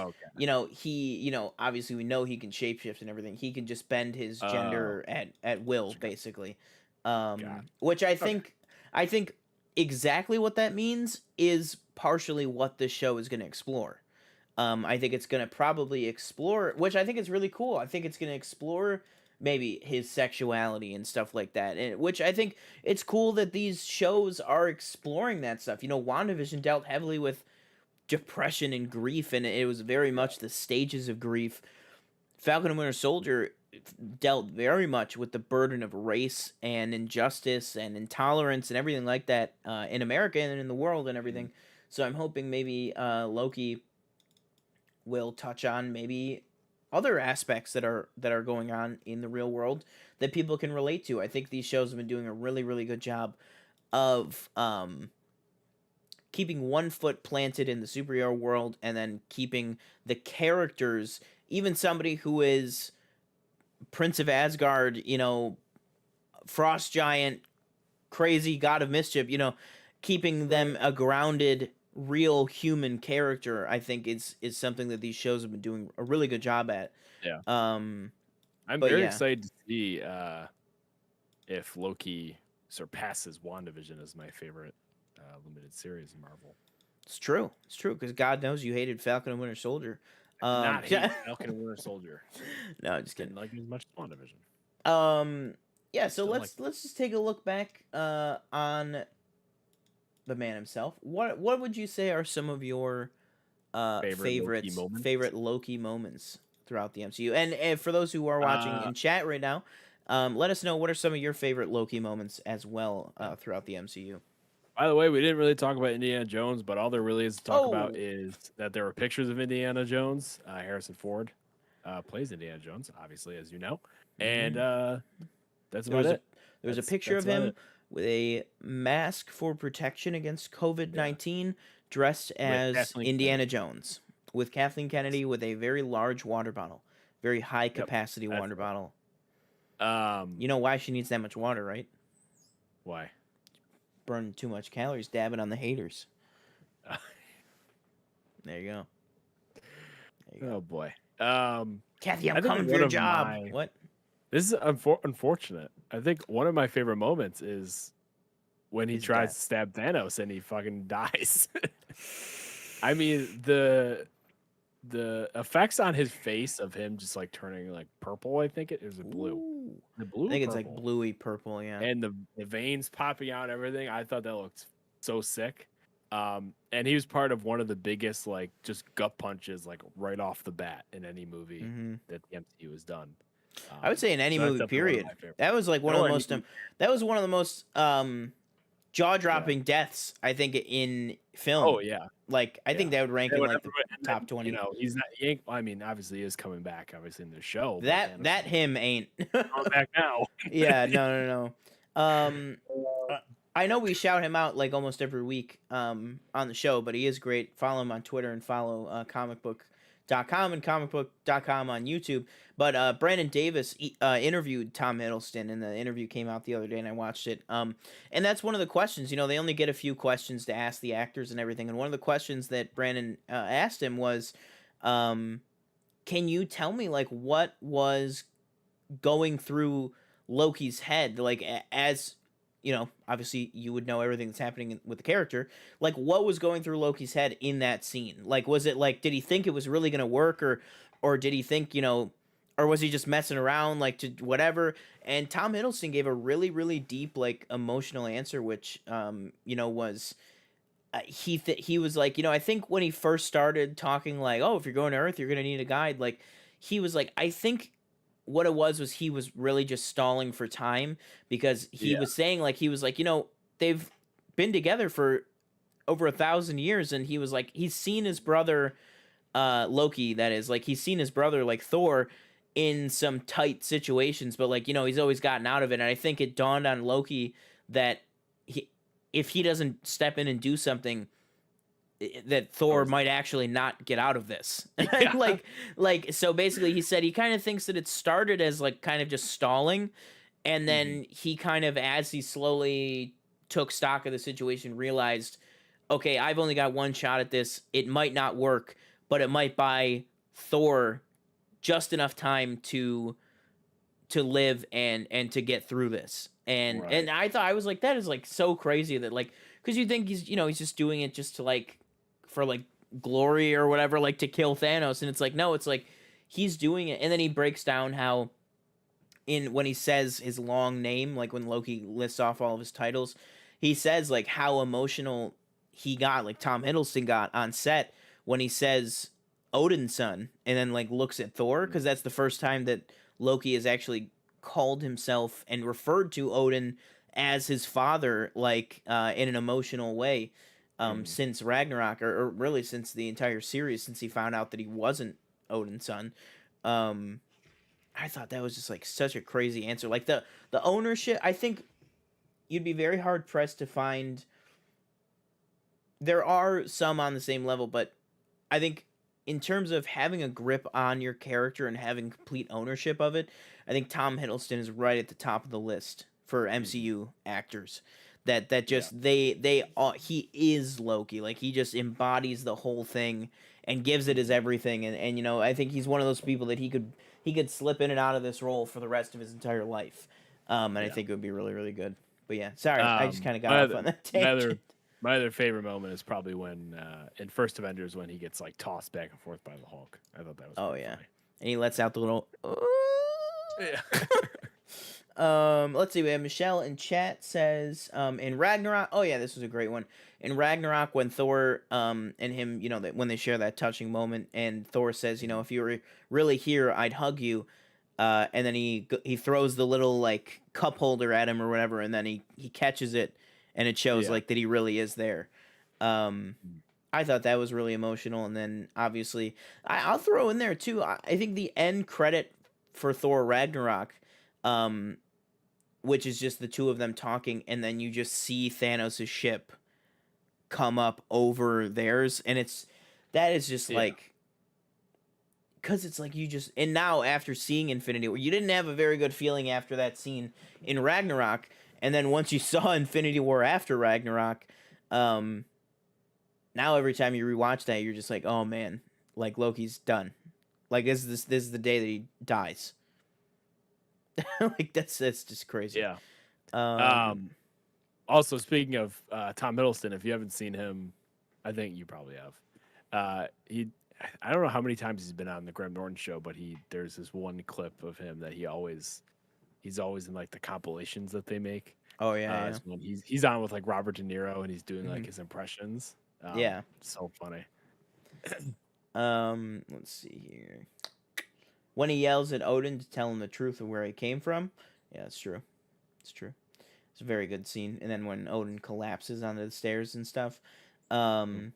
he, obviously we know he can shapeshift and everything. He can just bend his gender at will, basically. Which I think exactly what that means is partially what this show is going to explore. I think it's going to probably explore, which I think is really cool. I think it's going to explore maybe his sexuality and stuff like that, and which I think it's cool that these shows are exploring that stuff. WandaVision dealt heavily with depression and grief, and it was very much the stages of grief. Falcon and Winter Soldier dealt very much with the burden of race and injustice and intolerance and everything like that in America and in the world and everything. So I'm hoping maybe Loki will touch on maybe other aspects that are going on in the real world that people can relate to. I think these shows have been doing a really, really good job of keeping one foot planted in the superhero world and then keeping the characters, even somebody who is Prince of Asgard, Frost Giant, crazy god of mischief, keeping them a grounded, real human character, I think is something that these shows have been doing a really good job at. Yeah. I'm very excited to see if Loki surpasses WandaVision as my favorite limited series in Marvel. It's true, because God knows you hated Falcon and Winter Soldier. Not hate Falcon and Winter Soldier. No, just kidding. Didn't like it as much as WandaVision. Yeah. So let's just take a look back on the man himself. What would you say are some of your favorite Loki moments throughout the MCU? And for those who are watching in chat right now, let us know what are some of your favorite Loki moments as well throughout the MCU. By the way, we didn't really talk about Indiana Jones, but all there really is to talk about is that there were pictures of Indiana Jones. Harrison Ford plays Indiana Jones, obviously, as you know. And that's about it. There was a picture of him with a mask for protection against COVID-19, dressed as Indiana Jones, with Kathleen Kennedy with a very large water bottle, very high capacity water bottle. You know why she needs that much water, right? Why? Burn too much calories dabbing on the haters. There you go. Oh boy. Kathy, I'm coming for your job. What? This is unfortunate. I think one of my favorite moments is when he tries to stab Thanos and he fucking dies. I mean, the effects on his face of him just like turning like purple, I think it was blue. Ooh. The blue. I think it's like bluey purple, yeah. And the veins popping out and everything. I thought that looked so sick. And he was part of one of the biggest like just gut punches like right off the bat in any movie that the MCU has done. I would say in any movie, period. That was like one of the most. That was one of the most jaw-dropping deaths, I think, in film. Oh yeah, like I think that would rank in like the top 20. He's not. I mean, obviously, he is coming back. Obviously, in the show. That him ain't coming back now. Yeah, no. I know we shout him out like almost every week on the show, but he is great. Follow him on Twitter and follow comicbook.com and comicbook.com on YouTube. But Brandon Davis interviewed Tom Hiddleston, and the interview came out the other day, and I watched it. And that's one of the questions. They only get a few questions to ask the actors and everything. And one of the questions that Brandon asked him was, can you tell me like what was going through Loki's head, like as obviously you would know everything that's happening with the character. Like, what was going through Loki's head in that scene? Like, was it like, did he think it was really going to work, or did he think, or was he just messing around, like, to whatever? And Tom Hiddleston gave a really, really deep, like, emotional answer, which, was, he was like, I think when he first started talking, like, oh, if you're going to Earth, you're going to need a guide. Like, he was like, I think what it was he was really just stalling for time, because he was saying, like, he was like, they've been together for over 1,000 years, and he was like, he's seen his brother, Loki, that is, like, he's seen his brother, like Thor, in some tight situations, but like, he's always gotten out of it. And I think it dawned on Loki that if he doesn't step in and do something, that Thor might actually not get out of this. like, so basically he said he kind of thinks that it started as like kind of just stalling. And then he kind of, as he slowly took stock of the situation, realized, okay, I've only got one shot at this. It might not work, but it might buy Thor just enough time to live and to get through this. And and I was like, that is like so crazy that like, because you think he's he's just doing it just to like for like glory or whatever, like to kill Thanos, and it's like, no, it's like he's doing it. And then he breaks down how when he says his long name, like when Loki lists off all of his titles, he says like how emotional he got, like Tom Hiddleston got on set when he says Odin's son, and then like looks at Thor, because that's the first time that Loki has actually called himself and referred to Odin as his father, like in an emotional way. since Ragnarok, or really since the entire series, since he found out that he wasn't Odin's son. I thought that was just like such a crazy answer. Like the ownership, I think you'd be very hard pressed to find. There are some on the same level, but I think in terms of having a grip on your character and having complete ownership of it, I think Tom Hiddleston is right at the top of the list for MCU actors. That just he is Loki. Like he just embodies the whole thing and gives it his everything. And I think he's one of those people that he could slip in and out of this role for the rest of his entire life. And I think it would be really, really good. But yeah, sorry, I just kind of got off on that tangent. My other favorite moment is probably when in First Avengers when he gets like tossed back and forth by the Hulk. I thought that was funny. And he lets out the little yeah. Let's see, we have Michelle in chat says in Ragnarok, this was a great one. In Ragnarok, when Thor and him, when they share that touching moment, and Thor says, if you were really here, I'd hug you. And then he throws the little like cup holder at him or whatever, and then he catches it, and it shows like that he really is there. I thought that was really emotional. And then obviously I'll throw in there too, I think the end credit for Thor Ragnarok, which is just the two of them talking, and then you just see Thanos' ship come up over theirs, and that is just like, because it's like and now after seeing Infinity War, you didn't have a very good feeling after that scene in Ragnarok, and then once you saw Infinity War after Ragnarok, now every time you rewatch that, you're just like, oh man, like Loki's done. Like this is the day that he dies. Like that's just crazy. Yeah. Also, speaking of Tom Hiddleston, if you haven't seen him, I think you probably have. I don't know how many times he's been on the Graham Norton show, but there's this one clip of him that he's always in like the compilations that they make. Oh yeah. When he's on with like Robert De Niro and he's doing like his impressions. So funny. Let's see here. When he yells at Odin to tell him the truth of where he came from. Yeah, it's true. It's true. It's a very good scene. And then when Odin collapses onto the stairs and stuff. I'll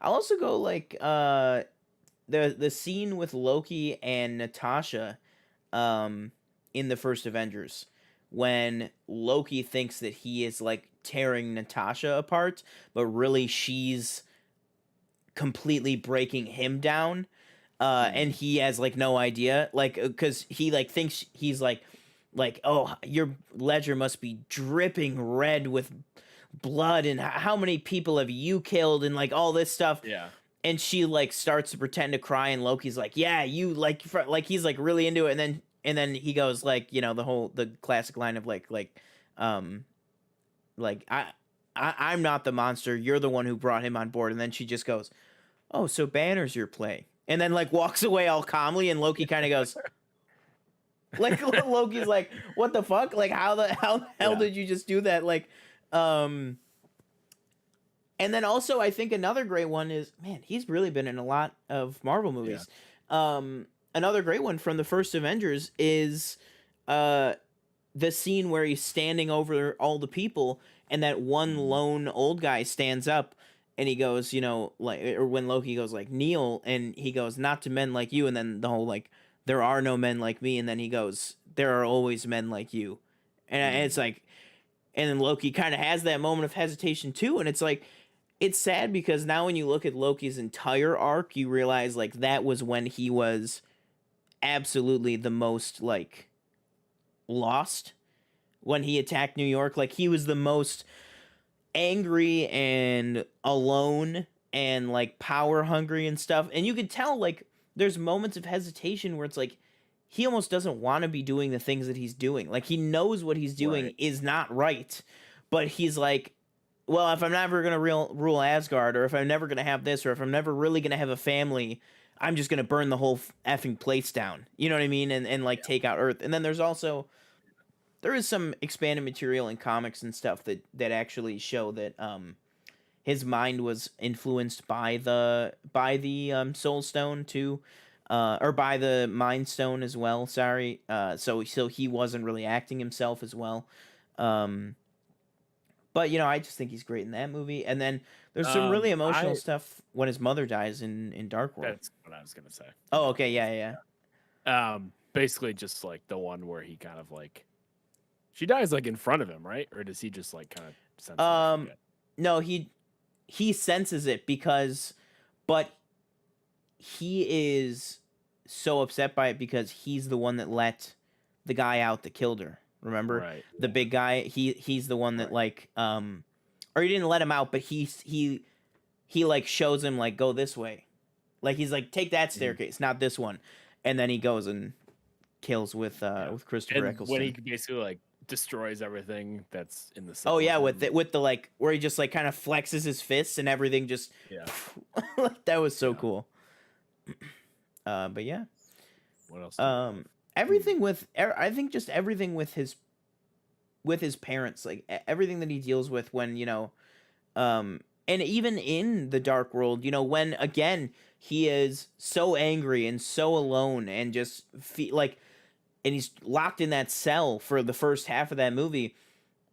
also go like the scene with Loki and Natasha in the first Avengers, when Loki thinks that he is like tearing Natasha apart, but really she's completely breaking him down. And he has like no idea, like, because he like thinks he's like, oh, your ledger must be dripping red with blood, and how many people have you killed, and like all this stuff. Yeah. And she like starts to pretend to cry, and Loki's like, yeah, you like he's like really into it, and then he goes like, the classic line of like I'm not the monster, you're the one who brought him on board. And then she just goes, oh, so Banner's your play. And then like walks away all calmly, and Loki kind of goes, like Loki's like, what the fuck? Like how the hell did you just do that? Like, and then also I think another great one is, man, he's really been in a lot of Marvel movies. Another great one from the first Avengers is the scene where he's standing over all the people, and that one lone old guy stands up. And he goes, or when Loki goes like, kneel, and he goes, not to men like you. And then the whole like, there are no men like me. And then he goes, there are always men like you. And it's like, and then Loki kind of has that moment of hesitation too. And it's like, it's sad because now when you look at Loki's entire arc, you realize like that was when he was absolutely the most like lost, when he attacked New York. Like he was the most angry and alone and like power hungry and stuff. And you could tell like there's moments of hesitation where it's like he almost doesn't want to be doing the things that he's doing. Like he knows what he's doing is not right, but he's like, well, if I'm never gonna rule Asgard, or if I'm never gonna have this, or if I'm never really gonna have a family, I'm just gonna burn the whole effing place down. You know what I mean? And like take out Earth. And then there is some expanded material in comics and stuff that actually show that his mind was influenced by the Soul Stone too, or by the Mind Stone as well. Sorry, so he wasn't really acting himself as well. But I just think he's great in that movie. And then there's some really emotional stuff when his mother dies in Dark World. That's what I was gonna say. Oh, okay, yeah. Basically just like the one where he kind of like she dies like in front of him, right? Or does he just like kind of sense it? No, he senses it but he is so upset by it because he's the one that let the guy out that killed her. Remember? Right. The big guy, he's the one that like or he didn't let him out, but he like shows him like go this way. Like he's like take that staircase, not this one. And then he goes and kills with Christopher Eccleston. When he basically like destroys everything that's in the cell. Oh yeah, with the like where he just like kind of flexes his fists and everything just that was so cool. But yeah. What else? Everything with I think just everything with his parents, like everything that he deals with when and even in the Dark World, when again he is so angry and so alone and just and he's locked in that cell for the first half of that movie,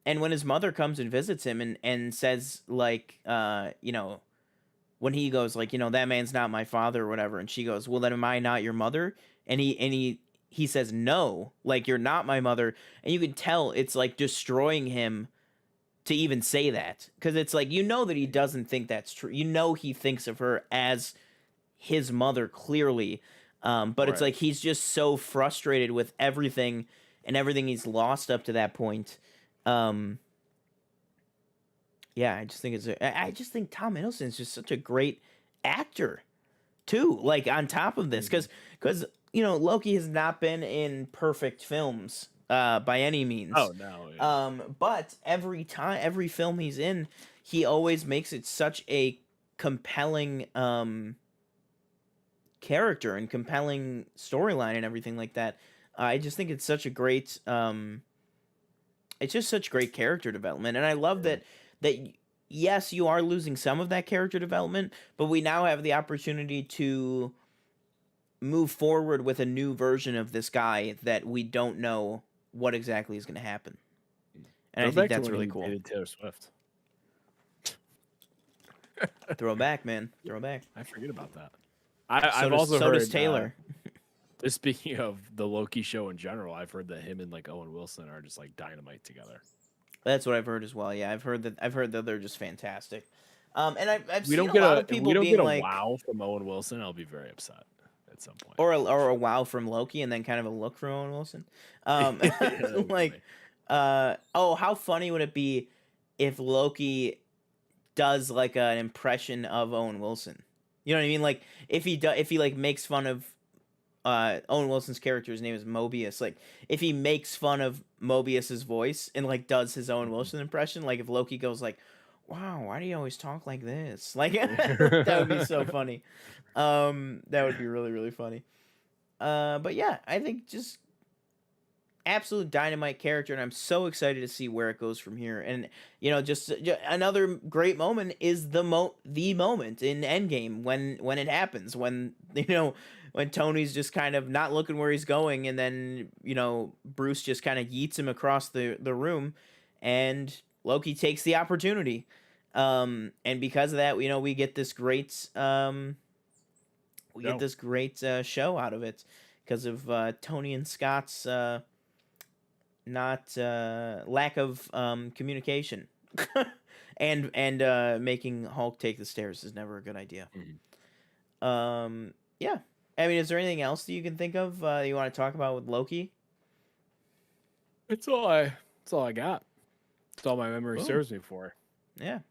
and when his mother comes and visits him and says like when he goes like that man's not my father or whatever, and she goes, well then am I not your mother? And he says no, like you're not my mother, and you can tell it's like destroying him to even say that, because it's like that he doesn't think that's true. He thinks of her as his mother clearly, but it's like he's just so frustrated with everything and everything he's lost up to that point. Yeah, I just think Tom Hiddleston is just such a great actor too. Like on top of this, because Loki has not been in perfect films by any means. Oh no. Yeah. But every film he's in, he always makes it such a compelling character and compelling storyline and everything like that. I just think it's such a great it's just such great character development, and I love that yes, you are losing some of that character development, but we now have the opportunity to move forward with a new version of this guy that we don't know what exactly is going to happen. And I think that's really cool. Taylor Swift. Throwback, man. Throwback. I forget about that. I've also heard does Taylor. Speaking of the Loki show in general, I've heard that him and like Owen Wilson are just like dynamite together. That's what I've heard as well. Yeah, I've heard that they're just fantastic. And I've seen a lot of people being like, wow from Owen Wilson, I'll be very upset at some point. Or a wow from Loki, and then kind of a look from Owen Wilson. Like, how funny would it be if Loki does like an impression of Owen Wilson? You know what I mean? Like if he like makes fun of Owen Wilson's character's name is Mobius. Like if he makes fun of Mobius's voice and like does his Owen Wilson impression, like if Loki goes like, "Wow, why do you always talk like this?" Like that would be so funny. That would be really, really funny. But yeah, I think just absolute dynamite character, and I'm so excited to see where it goes from here. And just another great moment is the moment in Endgame when it happens, when when Tony's just kind of not looking where he's going, and then Bruce just kind of yeets him across the room, and Loki takes the opportunity, and because of that, we get this great show out of it because of Tony and Scott's not lack of communication. and making Hulk take the stairs is never a good idea. Yeah, I mean, is there anything else that you can think of you want to talk about with Loki? It's all I got. It's all my memory serves me for. Yeah, I'm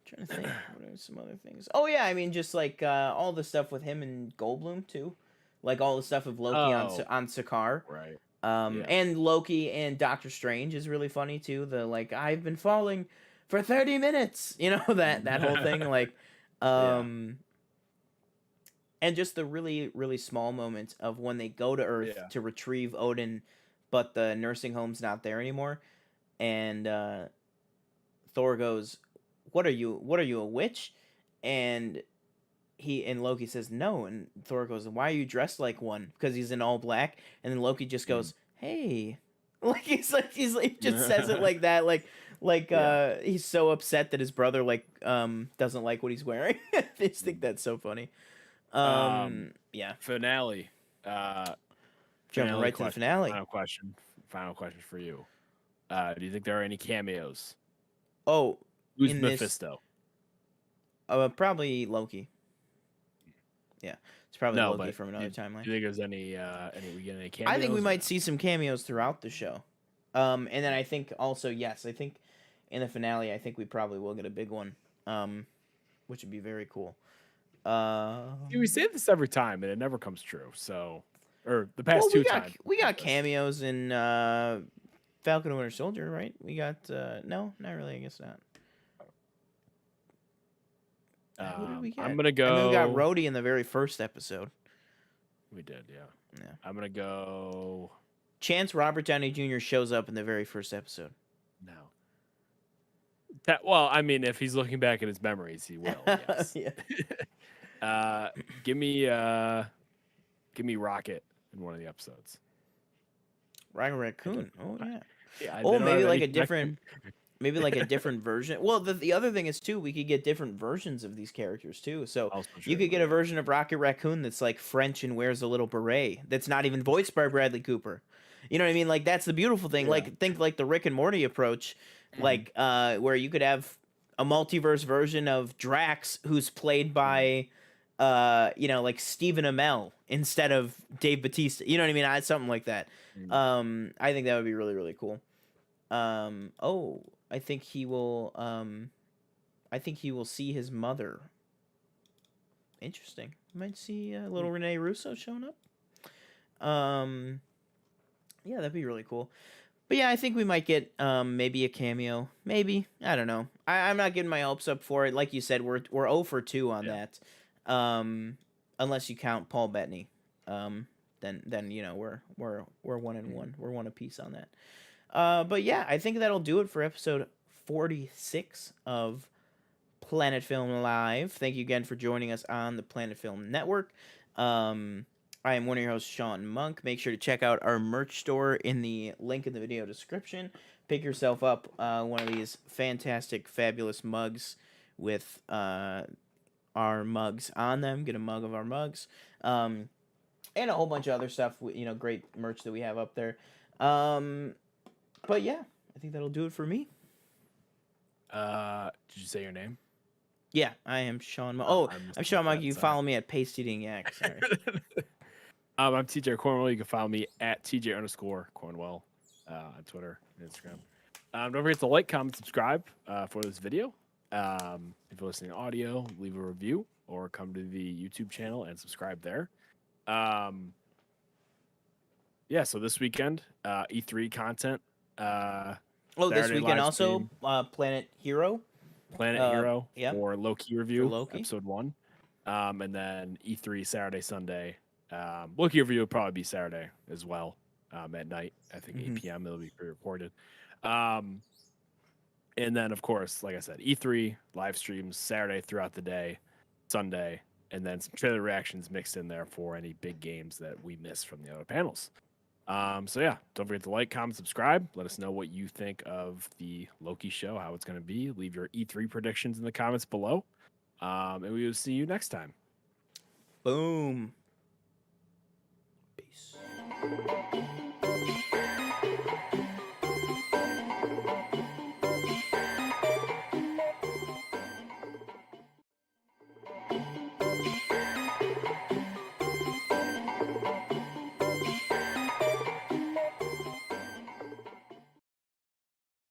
trying to think. What are some other things? Oh yeah, I mean, just like all the stuff with him and Goldblum too, like all the stuff of Loki on Sakaar. Right. And Loki and Doctor Strange is really funny too. The like, I've been falling for 30 minutes, that whole thing, like, and just the really, really small moment of when they go to Earth to retrieve Odin, but the nursing home's not there anymore, and Thor goes, "What are you, a witch?" And Loki says no, and Thor goes, "Why are you dressed like one?" Because he's in all black, and then Loki just goes, "Hey," like he just says it like that, like like he's so upset that his brother like doesn't like what he's wearing. I just think that's so funny. Yeah. Finale. Jumping right to the finale. Final question for you. Do you think there are any cameos? Oh, who's Mephisto? Probably Loki. Yeah, it's probably Loki from another timeline. Do you think there's any cameos? I think we might see some cameos throughout the show. And then I think also, yes, I think in the finale, I think we probably will get a big one, which would be very cool. We say this every time, and it never comes true. So, or the past two times. We got cameos in Falcon and Winter Soldier, right? We got, no, not really, I guess not. Who did we get? I'm gonna go. I mean, we got Rhodey in the very first episode. We did, yeah. Yeah. I'm gonna go. Chance Robert Downey Jr. shows up in the very first episode. No. Well, I mean, if he's looking back at his memories, he will. Yes. Yeah. Give me Rocket in one of the episodes. Rocket Raccoon. Oh yeah. Yeah. Oh, maybe like a different. Maybe like a different version. Well, the other thing is too, we could get different versions of these characters too. So you could get a version of Rocket Raccoon that's like French and wears a little beret. That's not even voiced by Bradley Cooper. You know what I mean? Like that's the beautiful thing. Yeah. Like think like the Rick and Morty approach, like where you could have a multiverse version of Drax who's played by, like Stephen Amell instead of Dave Bautista. You know what I mean? Something like that. I think that would be really really cool. I think he will. I think he will see his mother. Interesting. Might see a little Rene Russo showing up. Yeah, that'd be really cool. But yeah, I think we might get maybe a cameo. Maybe, I don't know. I'm not getting my hopes up for it. Like you said, we're 0 for 2 on that. Unless you count Paul Bettany. Then we're 1 and 1. We're 1 apiece on that. But yeah, I think that'll do it for episode 46 of Planet Film Live. Thank you again for joining us on the Planet Film Network. I am one of your hosts, Sean Monk. Make sure to check out our merch store in the link in the video description. Pick yourself up one of these fantastic, fabulous mugs with our mugs on them. Get a mug of our mugs. And a whole bunch of other stuff, great merch that we have up there. But yeah, I think that'll do it for me. Did you say your name? Yeah, I am Sean Monk. Oh, I'm Sean Monk. You can follow me at Paste Eating Yak. Sorry. I'm TJ Cornwell. You can follow me at TJ_Cornwell on Twitter and Instagram. Don't forget to like, comment, subscribe for this video. If you're listening to audio, leave a review or come to the YouTube channel and subscribe there. Yeah, so this weekend, E3 content. This weekend also Planet Hero. Yeah. Or Loki review, Loki. episode 1. And then E3 Saturday, Sunday. Loki review will probably be Saturday as well at night. I think 8 p.m. It'll be pre-recorded. And then, of course, like I said, E3 live streams Saturday throughout the day, Sunday, and then some trailer reactions mixed in there for any big games that we missed from the other panels. So yeah, don't forget to like, comment, subscribe. Let us know what you think of the Loki show, how it's going to be. Leave your E3 predictions in the comments below. And we will see you next time. Boom. Peace.